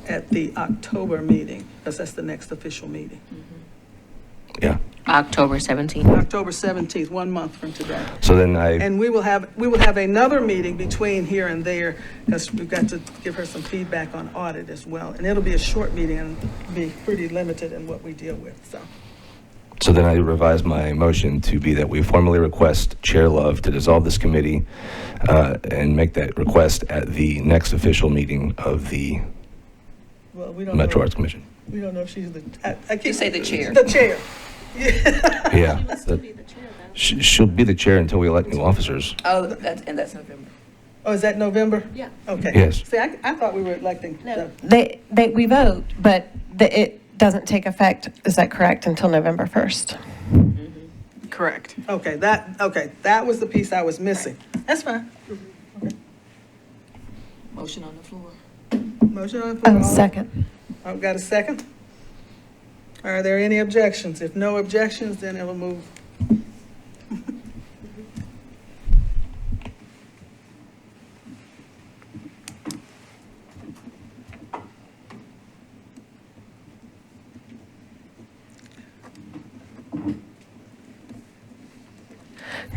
S1: at the October meeting, because that's the next official meeting.
S5: Yeah.
S2: October 17th.
S1: October 17th, 1 month from today.
S5: So then
S1: And we will have another meeting between here and there, because we've got to give her some feedback on audit as well. And it'll be a short meeting and be pretty limited in what we deal with, so.
S5: So then I revise my motion to be that we formally request Chair Love to dissolve this committee and make that request at the next official meeting of the
S1: Well, we don't
S5: Metro
S1: know.
S5: Arts Commission.
S1: We don't know if she's I keep.
S4: Just say the chair.
S1: The chair.
S5: Yeah. She'll be the chair until we elect new officers.
S4: Oh, that's November.
S1: Oh, is that November? Yeah. Okay.
S5: Yes.
S1: See, I thought we were electing.
S3: No, we vote, but it doesn't take effect, is that correct, until November 1st?
S6: Correct.
S1: Okay, that was the piece I was missing. That's fine.
S4: Motion on the floor.
S1: Motion on the floor.
S3: Oh, second.
S1: I've got a second. Are there any objections? If no objections, then it will move.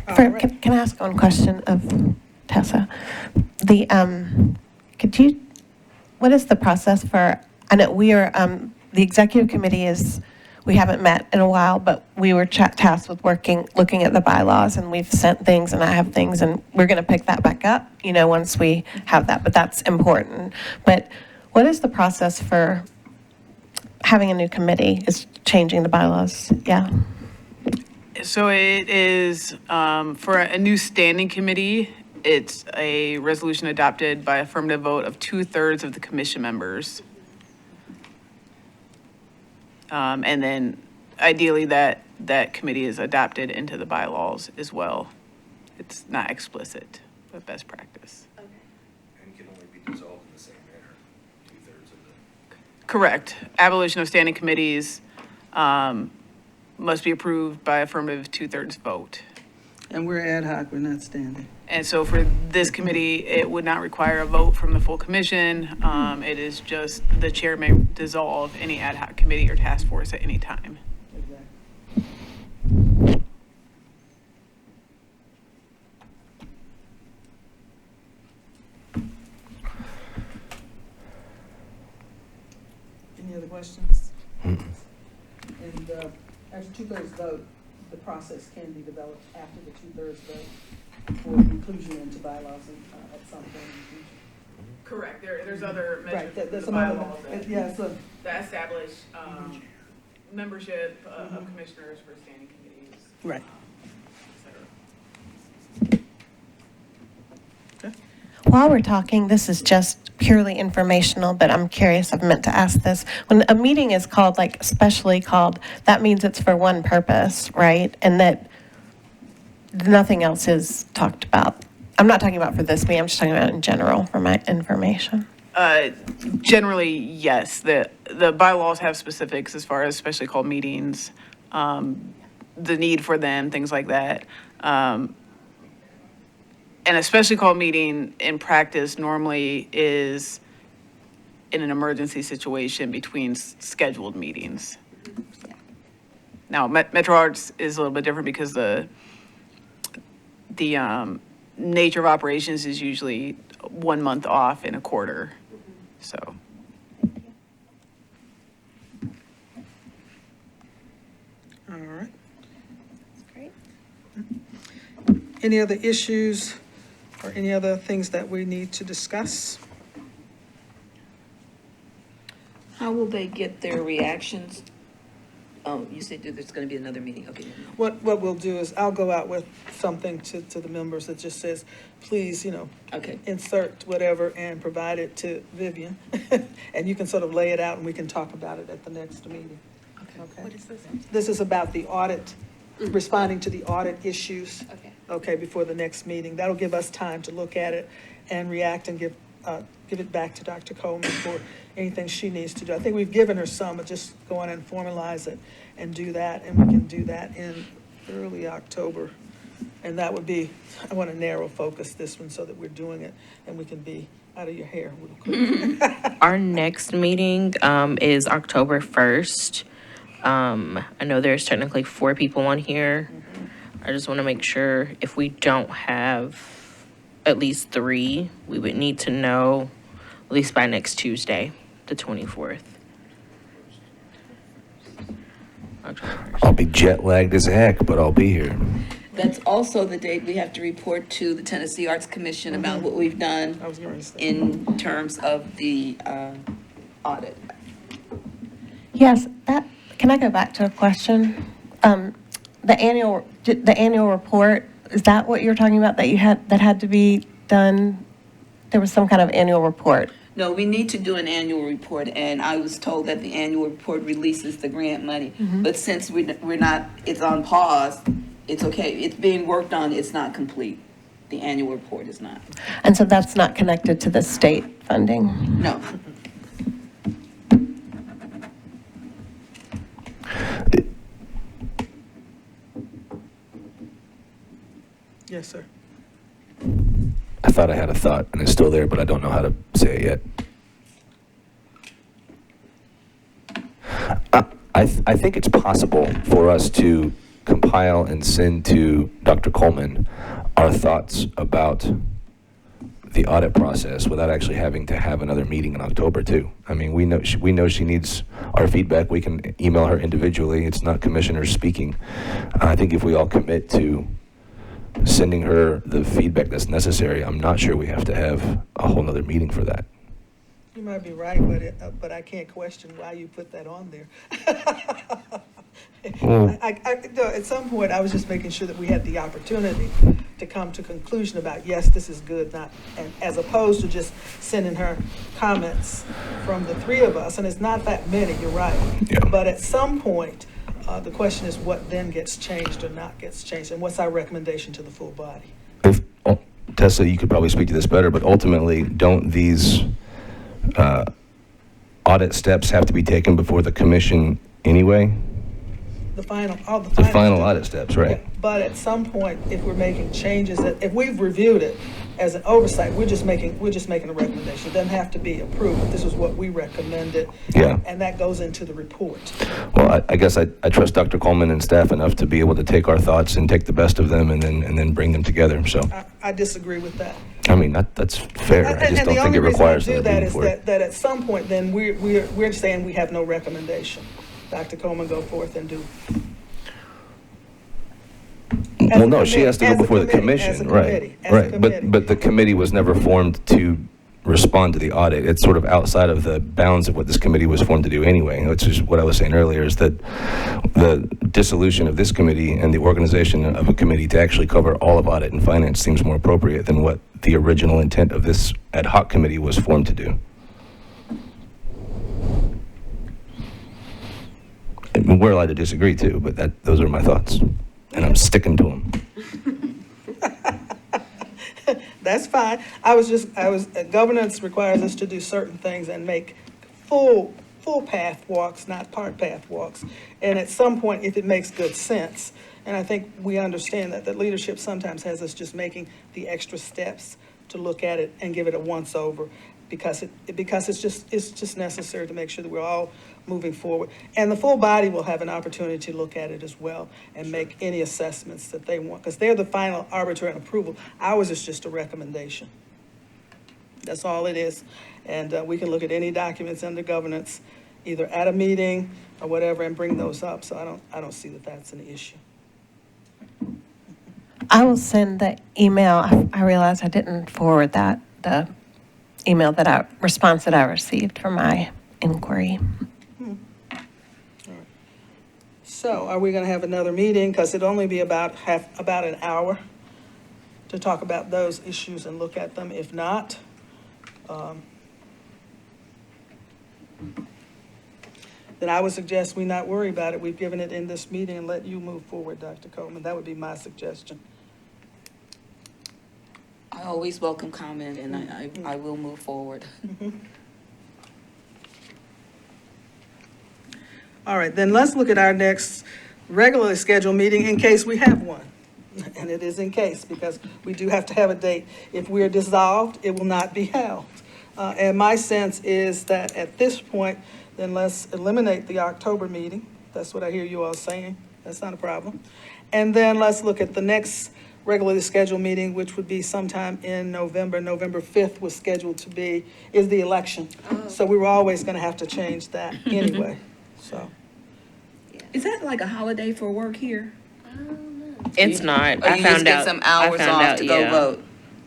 S1: All right.
S3: Can I ask one question of Tessa? What is the process for, I know the executive committee we haven't met in a while, but we were tasked with looking at the bylaws, and we've sent things, and I have things, and we're going to pick that back up, once we have that, but that's important. But what is the process for having a new committee? Is changing the bylaws? Yeah.
S6: So it is, for a new standing committee, it's a resolution adopted by affirmative vote of 2/3 of the commission members. And then ideally that committee is adopted into the bylaws as well. It's not explicit, but best practice.
S5: And can only be dissolved in the same manner, 2/3 of the.
S6: Correct. Abolition of standing committees must be approved by affirmative 2/3 vote.
S1: And we're ad hoc, we're not standing.
S6: And so for this committee, it would not require a vote from the full commission. It is just the chair may dissolve any ad hoc committee or task force at any time.
S1: Exactly. Any other questions? And after 2/3 vote, the process can be developed after the 2/3 vote for inclusion into bylaws at some point in the future.
S6: Correct. There's other
S1: Right, there's some other, yeah, so,
S6: that establish membership of commissioners for standing committees,
S1: right.
S6: et cetera.
S3: While we're talking, this is just purely informational, but I'm curious, I've meant to ask this. When a meeting is called, like specially called, that means it's for one purpose, right? And that nothing else is talked about. I'm not talking about for this meeting, I'm just talking about in general for my information.
S6: Generally, yes. The bylaws have specifics as far as specially called meetings, the need for them, things like that. And a specially called meeting in practice normally is in an emergency situation between scheduled meetings. Now, Metro Arts is a little bit different because the nature of operations is usually 1 month off in a quarter, so.
S1: All right.
S3: Great.
S1: Any other issues or any other things that we need to discuss?
S4: How will they get their reactions? Oh, you said that there's going to be another meeting. Okay.
S1: What we'll do is I'll go out with something to the members that just says, please,
S4: Okay.
S1: insert whatever and provide it to Vivian. And you can sort of lay it out and we can talk about it at the next meeting. Okay.
S4: What is this?
S1: This is about the audit, responding to the audit issues.
S4: Okay.
S1: Okay, before the next meeting. That'll give us time to look at it and react and give it back to Dr. Coleman for anything she needs to do. I think we've given her some, but just go on and formalize it and do that. And we can do that in early October. And that would be, I want to narrow focus this one so that we're doing it and we can be out of your hair real quick.
S2: Our next meeting is October 1st. I know there's technically 4 people on here. I just want to make sure if we don't have at least 3, we would need to know at least by next Tuesday, the 24th.
S5: I'll be jet lagged as heck, but I'll be here.
S4: That's also the date we have to report to the Tennessee Arts Commission about what we've done
S1: I was going to say.
S4: in terms of the audit.
S3: Yes, can I go back to a question? The annual report, is that what you're talking about that had to be done? There was some kind of annual report.
S4: No, we need to do an annual report, and I was told that the annual report releases the grant money. But since we're not, it's on pause, it's okay. It's being worked on, it's not complete. The annual report is not.
S3: And so that's not connected to the state funding?
S4: No.
S1: Yes, sir.
S5: I thought I had a thought, and it's still there, but I don't know how to say it yet. I think it's possible for us to compile and send to Dr. Coleman our thoughts about the audit process without actually having to have another meeting in October, too. I mean, we know she needs our feedback. We can email her individually. It's not commissioners speaking. I think if we all commit to sending her the feedback that's necessary, I'm not sure we have to have a whole nother meeting for that.
S1: You might be right, but I can't question why you put that on there.
S5: Well-
S1: No, at some point, I was just making sure that we had the opportunity to come to conclusion about, yes, this is good, not, and as opposed to just sending her comments from the 3 of us, and it's not that many, you're right.
S5: Yeah.
S1: But at some point, the question is what then gets changed or not gets changed, and what's our recommendation to the full body?
S5: Tessa, you could probably speak to this better, but ultimately, don't these audit steps have to be taken before the commission anyway?
S1: The final
S5: Audit steps, right?
S1: Yeah, but at some point, if we're making changes, that if we've reviewed it as an oversight, we're just making a recommendation. It doesn't have to be approved, but this is what we recommended.
S5: Yeah.
S1: And that goes into the report.
S5: Well, I guess I trust Dr. Coleman and staff enough to be able to take our thoughts and take the best of them and then bring them together, so.
S1: I disagree with that.
S5: I mean, that's fair. I just don't think it requires another meeting for it.
S1: That at some point, then we're saying we have no recommendation. Dr. Coleman, go forth and do.
S5: Well, no, she has to go
S1: As a
S5: before the
S1: committee, as a
S5: commission, right,
S1: committee, as a
S5: right.
S1: committee.
S5: But the committee was never formed to respond to the audit. It's sort of outside of the bounds of what this committee was formed to do anyway, which is what I was saying earlier, is that the dissolution of this committee and the organization of a committee to actually cover all of audit and finance seems more appropriate than what the original intent of this ad hoc committee was formed to do. I mean, we're allowed to disagree too, but those are my thoughts, and I'm sticking to them.
S1: That's fine. Governance requires us to do certain things and make full path walks, not part path walks. And at some point, if it makes good sense, and I think we understand that leadership sometimes has us just making the extra steps to look at it and give it a once over because it's just necessary to make sure that we're all moving forward. And the full body will have an opportunity to look at it as well and make any assessments that they want, because they're the final arbiter and approval. Ours is just a recommendation. That's all it is. And we can look at any documents under governance, either at a meeting or whatever, and bring those up. So I don't see that that's an issue.
S3: I will send the email. I realized I didn't forward the email response that I received for my inquiry.
S1: So are we going to have another meeting? Because it'll only be about an hour to talk about those issues and look at them. If not, then I would suggest we not worry about it. We've given it in this meeting and let you move forward, Dr. Coleman. That would be my suggestion.
S4: I always welcome comment, and I will move forward.
S1: All right, then let's look at our next regularly scheduled meeting in case we have one. And it is in case, because we do have to have a date. If we are dissolved, it will not be held. And my sense is that at this point, then let's eliminate the October meeting That's what I hear you all saying. That's not a problem. And then let's look at the next regularly scheduled meeting, which would be sometime in November. November 5th was scheduled to be, is the election. So we were always going to have to change that anyway, so.
S4: Is that like a holiday for work here?
S2: It's not.
S4: Or
S2: I
S4: you
S2: found
S4: just get
S2: out.
S4: some
S2: I
S4: hours
S2: found
S4: off
S2: out,
S4: to go
S2: yeah.
S4: vote?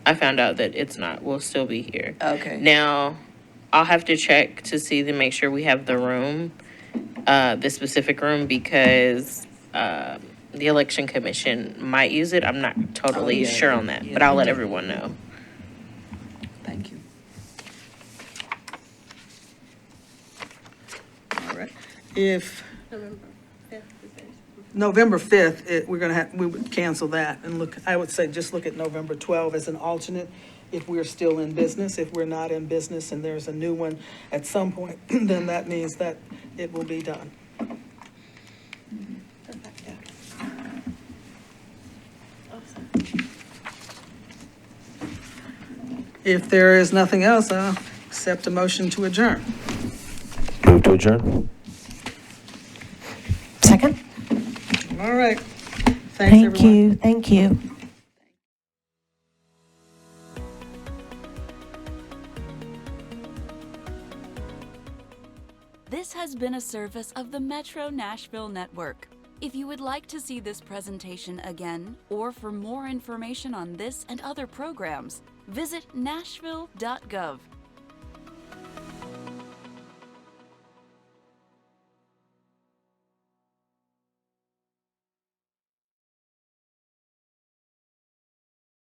S2: I found out that it's not. We'll still be here.
S4: Okay.
S2: Now, I'll have to check to see to make sure we have the room, the specific room, because the election commission might use it. I'm not totally
S4: yeah,
S2: sure on that,
S4: yeah.
S2: but I'll let everyone know.
S4: Thank you.
S1: All right. If November 5th, we're going to have, we would cancel that and look, I would say just look at November 12th as an alternate if we're still in business. If we're not in business and there's a new one at some point, then that means that it will be done. If there is nothing else, I'll accept a motion to adjourn.
S5: Move to adjourn?
S3: Second?
S1: All right. Thanks,
S3: Thank
S1: everyone.
S3: you, thank you.
S7: This has been a service of the Metro Nashville Network. If you would like to see this presentation again, or for more information on this and other programs, visit nashville.gov.